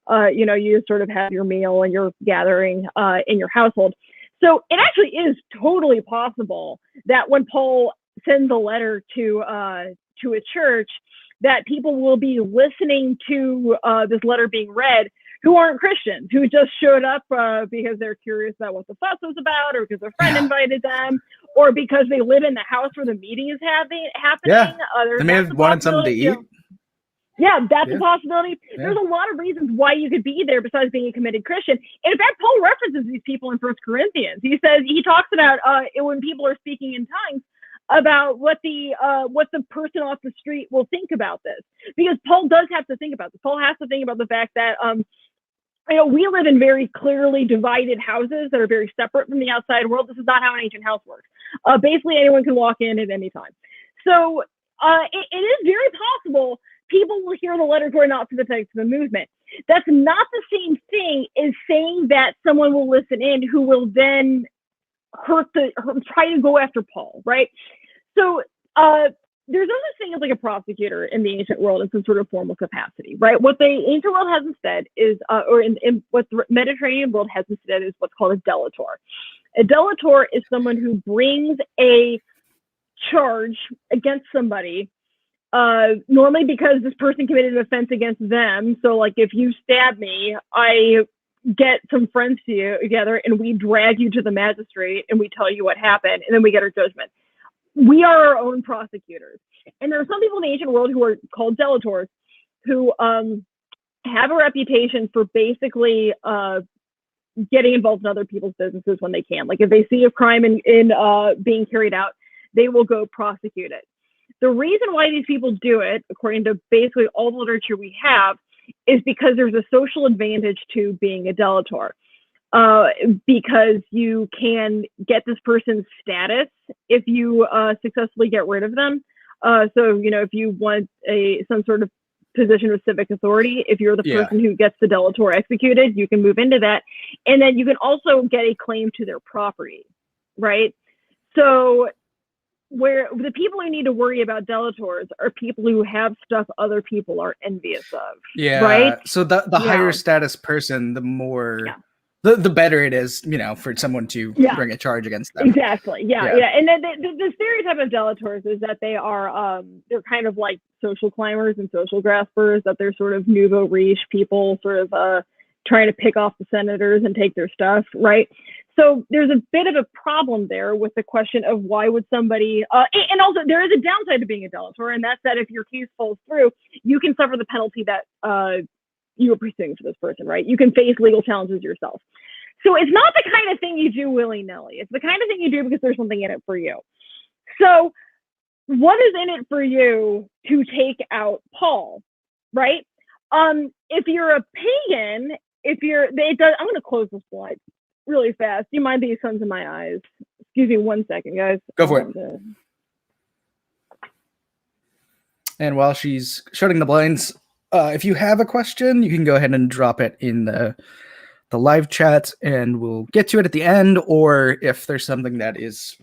You sort of have your meal and you're gathering in your household. So it actually is totally possible that when Paul sends a letter to a church, that people will be listening to this letter being read who aren't Christians, who just showed up because they're curious about what the fuss was about, or because a friend invited them, or because they live in the house where the meeting is happening. Yeah, they may have wanted something to eat. Yeah, that's a possibility. Yeah. There's a lot of reasons why you could be there besides being a committed Christian. In fact, Paul references these people in 1 Corinthians. He talks about when people are speaking in tongues, about what the person off the street will think about this, because Paul does have to think about this. Paul has to think about the fact that we live in very clearly divided houses that are very separate from the outside world. This is not how an ancient house works. Basically, anyone can walk in at any time. So it is very possible people will hear the letters who are not sympathetic to the movement. That's not the same thing as saying that someone will listen in who will then try to go after Paul, right? So there's no such thing as like a prosecutor in the ancient world in some sort of formal capacity, right? What the ancient world has instead is, or in what the Mediterranean world has instead is what's called a delator. A delator is someone who brings a charge against somebody, normally because this person committed an offense against them. So like if you stab me, I get some friends together and we drag you to the magistrate and we tell you what happened and then we get our judgment. We are our own prosecutors. And there are some people in the ancient world who are called delators who have a reputation for basically getting involved in other people's businesses when they can. Like if they see a crime in being carried out, they will go prosecute it. The reason why these people do it, according to basically all the literature we have, is because there's a social advantage to being a delator. Because you can get this person's status if you successfully get rid of them. So, you know, if you want some sort of position of civic authority, if you're the person who gets the delator executed, you can move into that. And then you can also get a claim to their property, right? So where the people who need to worry about delators are people who have stuff other people are envious of. Yeah. Right. So the higher status person, the more... The better it is, you know, for someone to bring a charge against them. Exactly. Yeah. And then the stereotype of delators is that they are they're kind of like social climbers and social graspers, that they're sort of nouveau riche people, sort of trying to pick off the senators and take their stuff, right? So there's a bit of a problem there with the question of why would somebody, and also there is a downside to being a delator, and that's that if your case falls through, you can suffer the penalty that you were pursuing for this person, right? You can face legal challenges yourself. So it's not the kind of thing you do willy-nilly. It's the kind of thing you do because there's something in it for you. So what is in it for you to take out Paul, right? If you're a pagan, I'm going to close this slide really fast. Do you mind these suns in my eyes? Excuse me 1 second, guys. Go for it. And while she's shutting the blinds, if you have a question, you can go ahead and drop it in the live chat and we'll get to it at the end. Or if there's something that is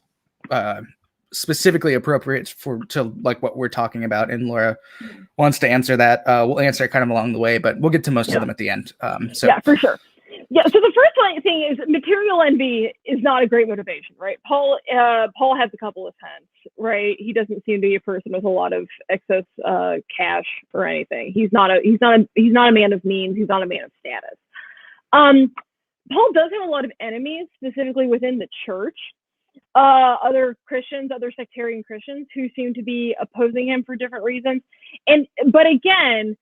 specifically appropriate to like what we're talking about and Laura wants to answer that, we'll answer it kind of along the way, but we'll get to most of them at the end. Yeah, for sure. Yeah, so the first thing is material envy is not a great motivation, right? Paul has a couple of cents, right? He doesn't seem to be a person with a lot of excess cash or anything. He's not a man of means. He's not a man of status. Paul does have a lot of enemies, specifically within the church. Other Christians, other sectarian Christians who seem to be opposing him for different reasons. But again,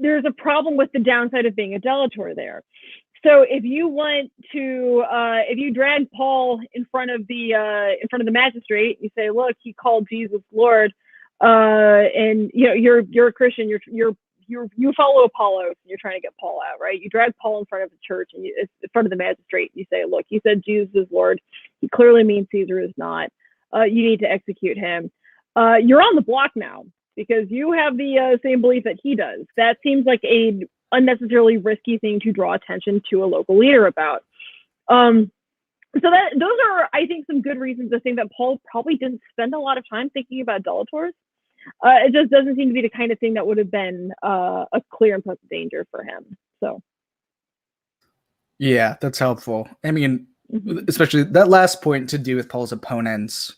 there's a problem with the downside of being a delator there. So if you want to, if you drag Paul in front of the magistrate, you say, look, he called Jesus Lord, and you know you're a Christian, you follow Apollos, and you're trying to get Paul out, right? You drag Paul in front of the church and in front of the magistrate. You say, look, he said Jesus is Lord. He clearly means Caesar is not. You need to execute him. You're on the block now because you have the same belief that he does. That seems like a unnecessarily risky thing to draw attention to a local leader about. So those are, I think, some good reasons to think that Paul probably didn't spend a lot of time thinking about delators. It just doesn't seem to be the kind of thing that would have been a clear and present danger for him. So, yeah, that's helpful. I mean, especially that last point to do with Paul's opponents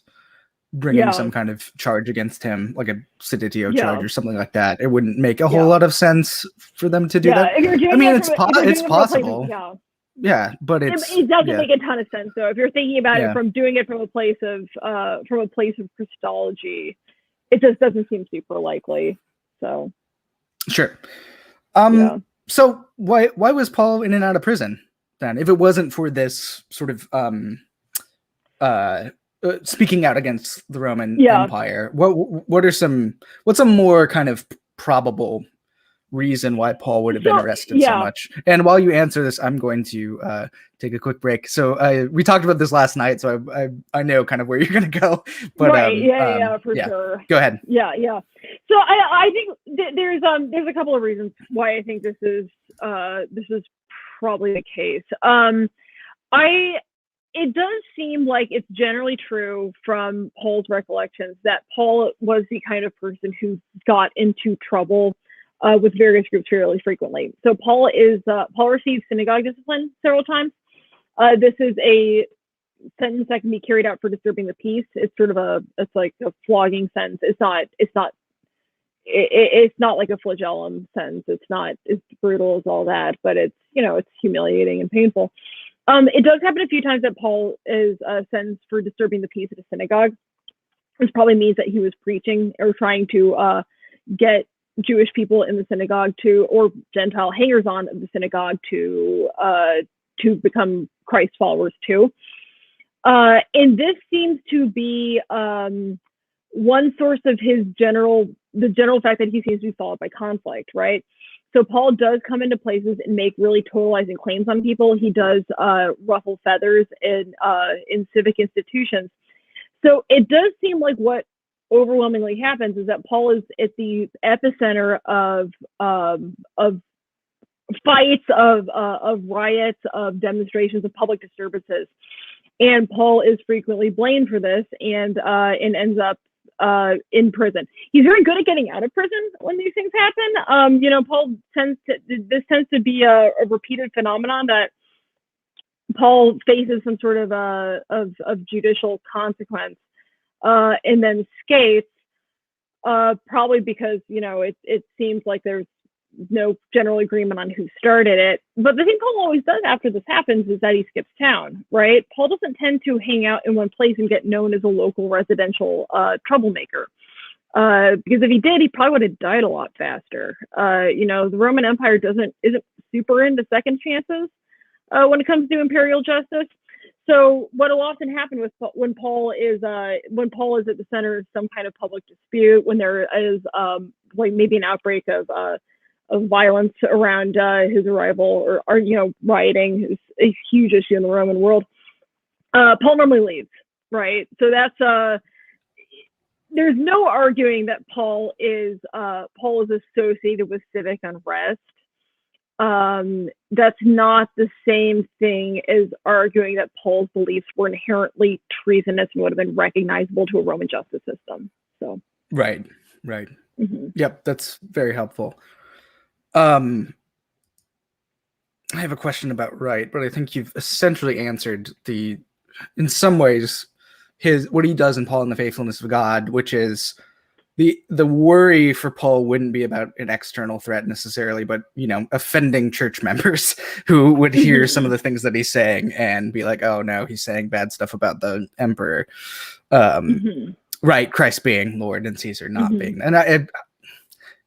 bringing some kind of charge against him, like a seditio charge or something like that. It wouldn't make a whole lot of sense for them to do that. I mean, it's possible. Yeah, but it doesn't make a ton of sense though. If you're thinking about it from doing it from a place of Christology, it just doesn't seem super likely. So sure. So why was Paul in and out of prison then? If it wasn't for this sort of speaking out against the Roman Empire, what's a more kind of probable reason why Paul would have been arrested so much? And while you answer this, I'm going to take a quick break. So we talked about this last night, so I know kind of where you're going to go. But for sure. Go ahead. Yeah. So I think there's a couple of reasons why I think this is this is probably the case. It does seem like it's generally true from Paul's recollections that Paul was the kind of person who got into trouble with various groups fairly frequently. So Paul received synagogue discipline several times. This is a sentence that can be carried out for disturbing the peace. It's sort of it's like a flogging sentence. It's not like a flagellum sentence. It's not as brutal as all that, but it's humiliating and painful. It does happen a few times that Paul is sentenced for disturbing the peace at a synagogue. This probably means that he was preaching or trying to get Jewish people in the synagogue or Gentile hangers-on of the synagogue to become Christ followers too. And this seems to be one source of the general fact that he seems to be followed by conflict, right? So Paul does come into places and make really totalizing claims on people. He does ruffle feathers in civic institutions. So it does seem like what overwhelmingly happens is that Paul is at the epicenter of fights, of riots, of demonstrations, of public disturbances. And Paul is frequently blamed for this and ends up in prison. He's very good at getting out of prison when these things happen. Paul tends to be a repeated phenomenon that Paul faces some sort of judicial consequence and then escapes, probably because it seems like there's no general agreement on who started it. But the thing Paul always does after this happens is that he skips town, right? Paul doesn't tend to hang out in one place and get known as a local residential troublemaker. Because if he did, he probably would have died a lot faster. The Roman Empire isn't super into second chances when it comes to imperial justice. So what will often happen when Paul is at the center of some kind of public dispute, when there is like maybe an outbreak of violence around his arrival, or rioting is a huge issue in the Roman world, Paul normally leaves, right? So that's there's no arguing that Paul is associated with civic unrest. That's not the same thing as arguing that Paul's beliefs were inherently treasonous and would have been recognizable to a Roman justice system. So right. Mm-hmm. Yep, that's very helpful. I have a question about right, but I think you've essentially answered in some ways, what he does in Paul and the Faithfulness of God, which is the worry for Paul wouldn't be about an external threat necessarily, but offending church members who would hear some of the things that he's saying and be like, oh no, he's saying bad stuff about the emperor. Right, Christ being Lord and Caesar not being. And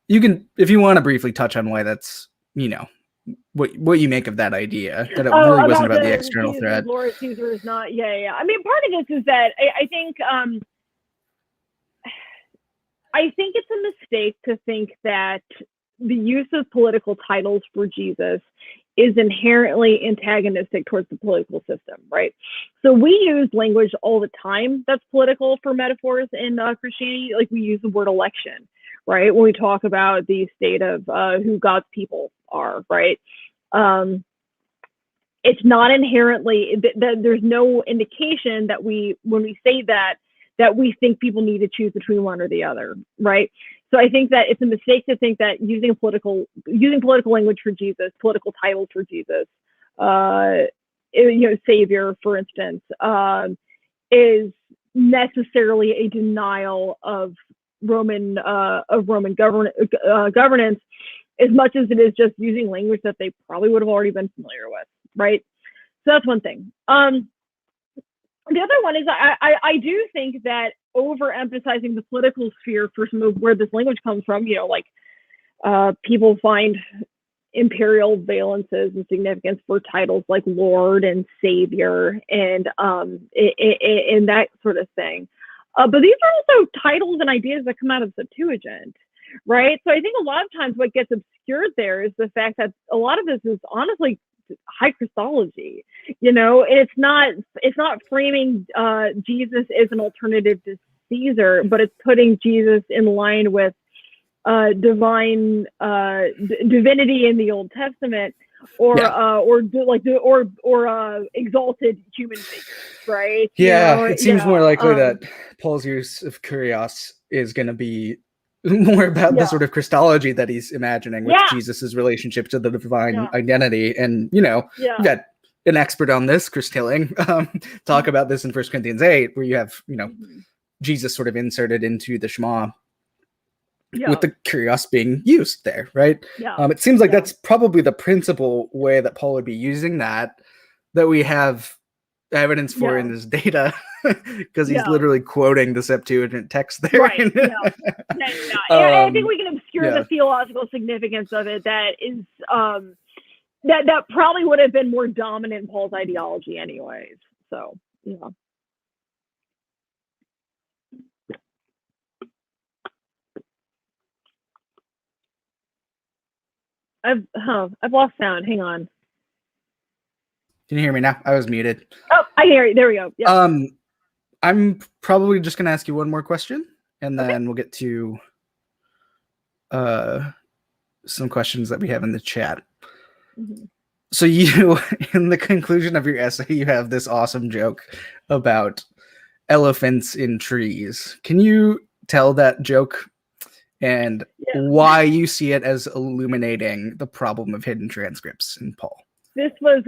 you can, if you want to briefly touch on why that's, what you make of that idea, that it really wasn't about the external threat. Lord Caesar is not, yeah. I mean, part of this is that I think it's a mistake to think that the use of political titles for Jesus is inherently antagonistic towards the political system, right? So we use language all the time that's political for metaphors in Christianity. Like we use the word election, right? When we talk about the state of who God's people are, right? It's not inherently, there's no indication that when we say that we think people need to choose between one or the other, right? So I think that it's a mistake to think that using political language for Jesus, political titles for Jesus, Savior, for instance, is necessarily a denial of Roman governance, as much as it is just using language that they probably would have already been familiar with, right? So that's one thing. The other one is I do think that overemphasizing the political sphere for some of where this language comes from, people find imperial valences and significance for titles like Lord and Savior and that sort of thing. But these are also titles and ideas that come out of the Septuagint, right? So I think a lot of times what gets obscured there is the fact that a lot of this is honestly high Christology. It's not framing Jesus as an alternative to Caesar, but it's putting Jesus in line with divine divinity in the Old Testament, or exalted human figures, right? Yeah, it seems more likely that Paul's use of kurios is going to be more about the sort of Christology that he's imagining with Jesus's relationship to the divine identity. And, you know, you've got an expert on this, Chris Tilling, talk about this in 1 Corinthians 8, where you have, you know, Jesus sort of inserted into the Shema with the kurios being used there, right? It seems like that's probably the principal way that Paul would be using that we have evidence for in his data, because he's literally quoting the Septuagint text there. Right. I think we can obscure the theological significance of it. That is that probably would have been more dominant in Paul's ideology anyways. So I've lost sound. Hang on. Can you hear me now? I was muted. Oh, I hear you. There we go. Yeah. I'm probably just going to ask you one more question, and then we'll get to some questions that we have in the chat. So you, in the conclusion of your essay, you have this awesome joke about elephants in trees. Can you tell that joke and why you see it as illuminating the problem of hidden transcripts in Paul? This was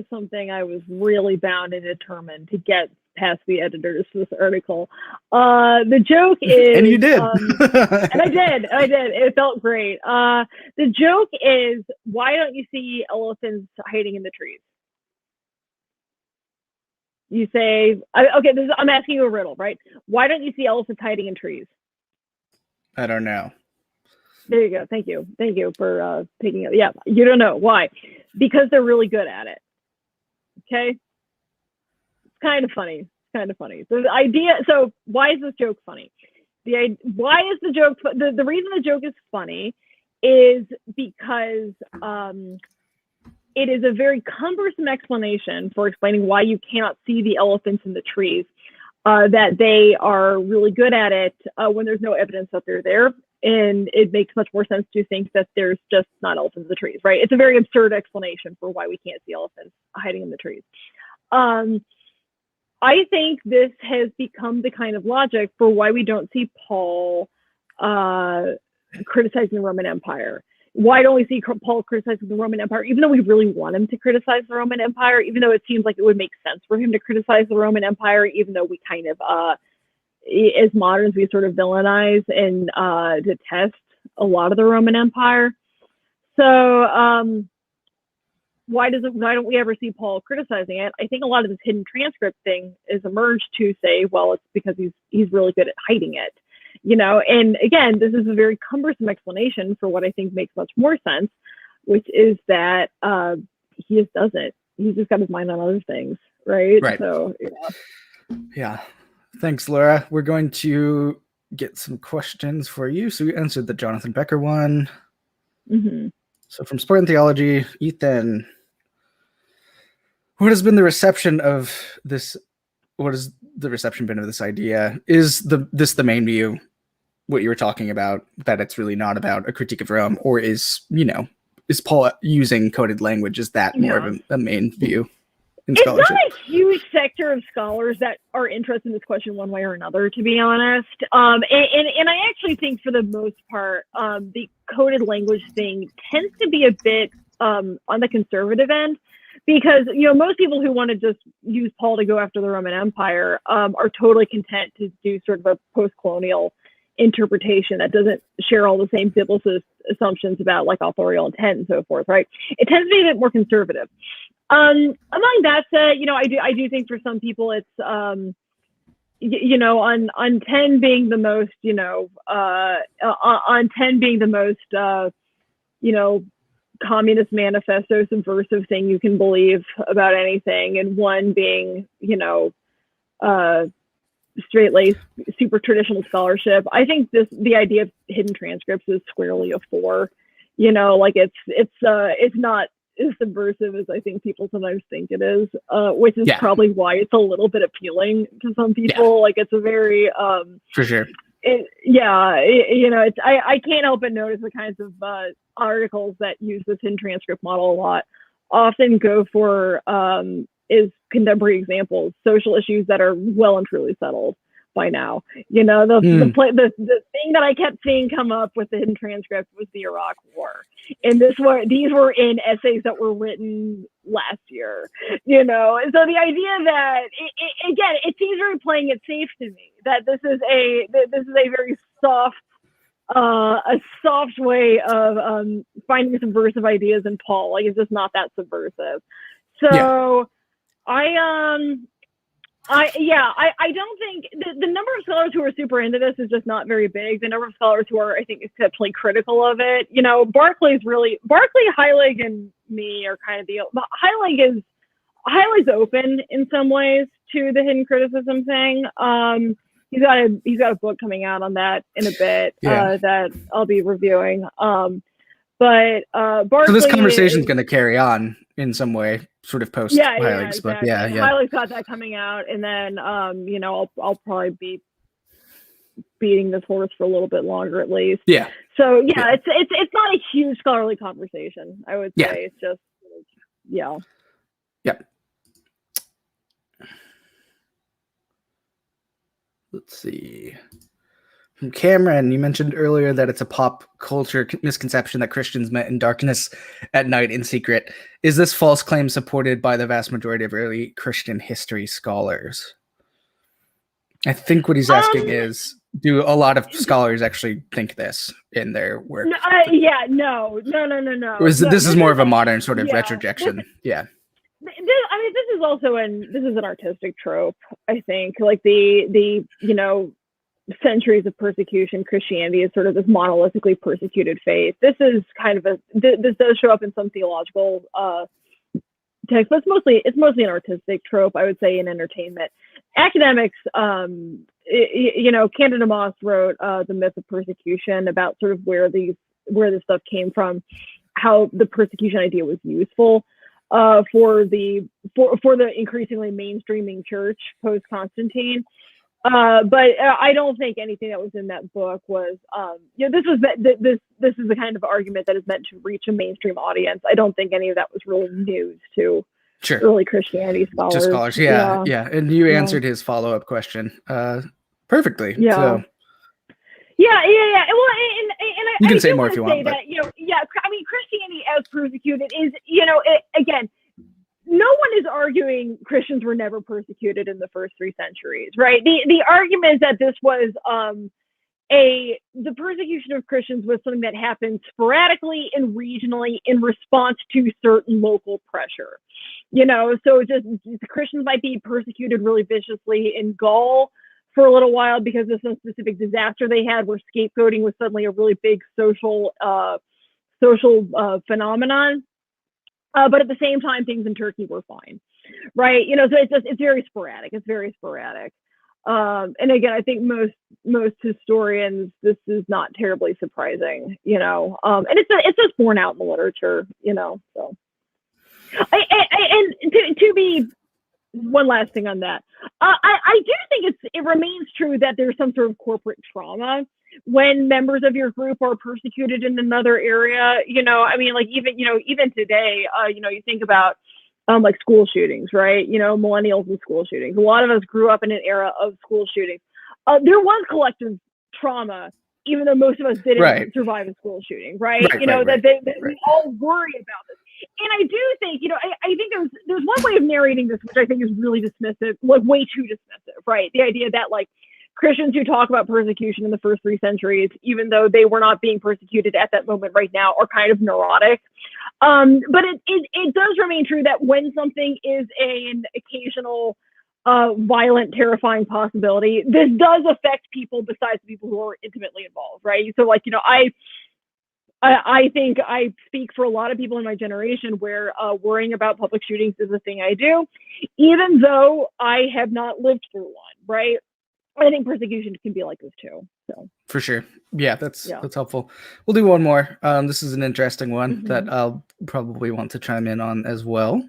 something I was really bound and determined to get past the editors for this article. The joke is, and you did, and I did. It felt great. The joke is, why don't you see elephants hiding in the trees? You say, okay, I'm asking you a riddle, right? Why don't you see elephants hiding in trees? I don't know. There you go. Thank you for picking it. Yeah, you don't know why? Because they're really good at it. Okay, it's kind of funny. So the idea. So why is this joke funny? Why is the joke? The reason the joke is funny is because it is a very cumbersome explanation for explaining why you cannot see the elephants in the trees. That they are really good at it when there's no evidence that they're there. And it makes much more sense to think that there's just not elephants in the trees, right? It's a very absurd explanation for why we can't see elephants hiding in the trees. I think this has become the kind of logic for why we don't see Paul criticizing the Roman Empire. Why don't we see Paul criticizing the Roman Empire, even though we really want him to criticize the Roman Empire, even though it seems like it would make sense for him to criticize the Roman Empire, even though we kind of, as moderns, we sort of villainize and detest a lot of the Roman Empire. So why don't we ever see Paul criticizing it? I think a lot of this hidden transcript thing is emerged to say, well, it's because he's really good at hiding it, you know. And again, this is a very cumbersome explanation for what I think makes much more sense, which is that he just doesn't. He's just got his mind on other things, right? So yeah. Thanks, Laura. We're going to get some questions for you. So you answered the Jonathan Becker one. So from Sport and Theology, Ethan, what has been the reception of this? What has the reception been of this idea? Is this the main view, what you were talking about, that it's really not about a critique of Rome, or is Paul using coded language? Is that more of a main view in scholarship? It's not a huge sector of scholars that are interested in this question one way or another, to be honest. And I actually think for the most part, the coded language thing tends to be a bit on the conservative end, because, you know, most people who want to just use Paul to go after the Roman Empire are totally content to do sort of a post-colonial interpretation that doesn't share all the same biblicist assumptions about like authorial intent and so forth, right? It tends to be a bit more conservative. Among that said, you know, I do think for some people it's, you know, on 10 being the most, you know, on 10 being the most, you know, communist manifesto subversive thing you can believe about anything, and 1 being, you know, straight-laced, super traditional scholarship. I think the idea of hidden transcripts is squarely a 4. You know, like it's not as subversive as I think people sometimes think it is, which is probably why it's a little bit appealing to some people. Like it's a very for sure. I can't help but notice the kinds of articles that use this hidden transcript model a lot often go for is contemporary examples, social issues that are well and truly settled by now. The thing that I kept seeing come up with the hidden transcript was the Iraq War, and these were in essays that were written last year. And so the idea that again, it seems very playing it safe to me that this is a very soft way of finding subversive ideas in Paul. Like, it's just not that subversive. So I don't think the number of scholars who are super into this is just not very big. The number of scholars who are, I think, exceptionally critical of it. Barclay, Heilig, and me are kind of but Heilig's open in some ways to the hidden criticism thing. He's got a book coming out on that in a bit that I'll be reviewing. But Barclay, so this conversation is going to carry on in some way, sort of post Heilig's book. Yeah. Heilig's got that coming out, and then I'll probably be beating this horse for a little bit longer at least. Yeah. So it's not a huge scholarly conversation, I would say. It's just Yeah. Let's see. From Cameron, you mentioned earlier that it's a pop culture misconception that Christians met in darkness at night in secret. Is this false claim supported by the vast majority of early Christian history scholars? I think what he's asking is, do a lot of scholars actually think this in their work? No. Or this is more of a modern sort of retrojection. Yeah. This is an artistic trope, I think. Like the centuries of persecution, Christianity is sort of this monolithically persecuted faith. This is kind of this does show up in some theological text, but it's mostly an artistic trope, I would say, in entertainment. Academics, Candida Moss wrote The Myth of Persecution, about sort of where this stuff came from, how the persecution idea was useful for the increasingly mainstreaming church post Constantine. But I don't think anything that was in that book was, this is the kind of argument that is meant to reach a mainstream audience. I don't think any of that was really news to early Christianity scholars. Just scholars, yeah. And you answered his follow-up question perfectly. Yeah. So. Yeah. Well, and you can say more if you want. Christianity as persecuted is, again, no one is arguing Christians were never persecuted in the first 3 centuries, right? The argument that this was the persecution of Christians was something that happened sporadically and regionally in response to certain local pressure. So just Christians might be persecuted really viciously in Gaul for a little while because of some specific disaster they had, where scapegoating was suddenly a really big social phenomenon. But at the same time, things in Turkey were fine, right? So it's very sporadic. It's very sporadic. And again, I think most historians, this is not terribly surprising, and it's just borne out in the literature, so. And to be one last thing on that, I do think it remains true that there's some sort of corporate trauma when members of your group are persecuted in another area. Even today, you think about like school shootings, right? Millennials and school shootings. A lot of us grew up in an era of school shootings. There was collective trauma, even though most of us didn't survive a school shooting, right? We all worry about this. And I do think, I think there's one way of narrating this, which I think is really dismissive, like way too dismissive, right? The idea that like Christians who talk about persecution in the first 3 centuries, even though they were not being persecuted at that moment right now, are kind of neurotic. But it does remain true that when something is an occasional violent, terrifying possibility, this does affect people besides the people who are intimately involved, right? So like, I think I speak for a lot of people in my generation where worrying about public shootings is a thing I do, even though I have not lived through one, right? I think persecution can be like this too. So for sure. Yeah, that's helpful. We'll do one more. This is an interesting one that I'll probably want to chime in on as well.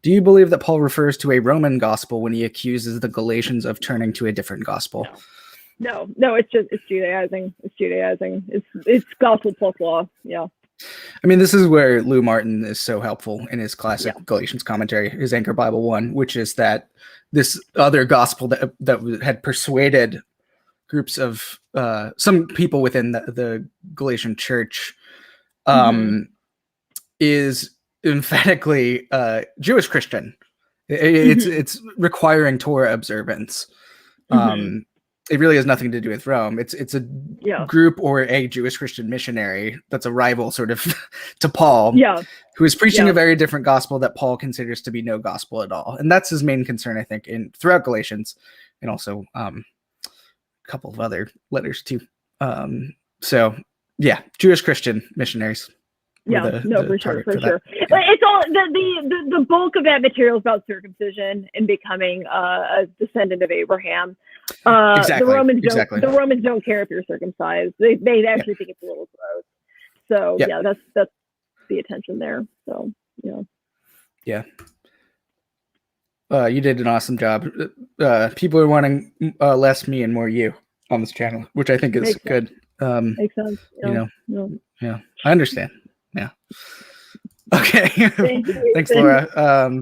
Do you believe that Paul refers to a Roman gospel when he accuses the Galatians of turning to a different gospel? No, it's Judaizing. It's Judaizing. It's gospel plus law. Yeah. I mean, this is where Lou Martin is so helpful in his classic Yeah. Galatians commentary, his Anchor Bible 1, which is that this other gospel that had persuaded groups of some people within the Galatian church is emphatically Jewish Christian. It's requiring Torah observance. It really has nothing to do with Rome. It's a group or a Jewish Christian missionary that's a rival sort of to Paul, who is preaching a very different gospel that Paul considers to be no gospel at all. And that's his main concern, I think, throughout Galatians, and also a couple of other letters too. So yeah, Jewish Christian missionaries. For sure. But it's all the bulk of that material is about circumcision and becoming a descendant of Abraham. The Romans don't care if you're circumcised. They actually think it's a little gross. So that's the attention there. So yeah. You did an awesome job. People are wanting less me and more you on this channel, which I think is good. Makes sense. Yeah, I understand. Yeah. Okay. Thanks, Laura,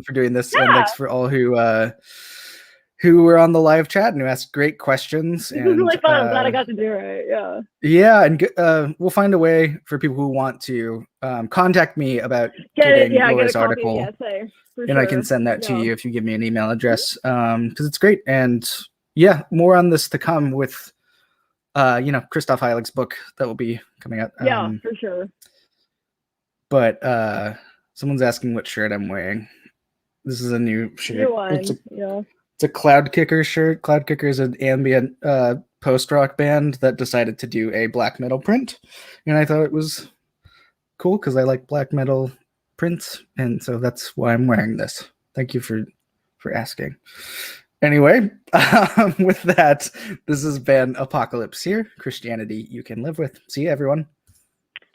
for doing this, and thanks for all who were on the live chat and who asked great questions. This was really fun. I'm glad I got to do it. Yeah. Yeah, and we'll find a way for people who want to contact me about getting Laura's article, and I can send that to you if you give me an email address, because it's great. And yeah, more on this to come with Christoph Heilig's book that will be coming out. For sure. But someone's asking what shirt I'm wearing. This is a new shirt. New one. It's a Cloud Kicker shirt. Cloud Kicker is an ambient post-rock band that decided to do a black metal print. And I thought it was cool because I like black metal prints. And so that's why I'm wearing this. Thank you for asking. Anyway, with that, this has been Apocalypse here. Christianity you can live with. See you, everyone.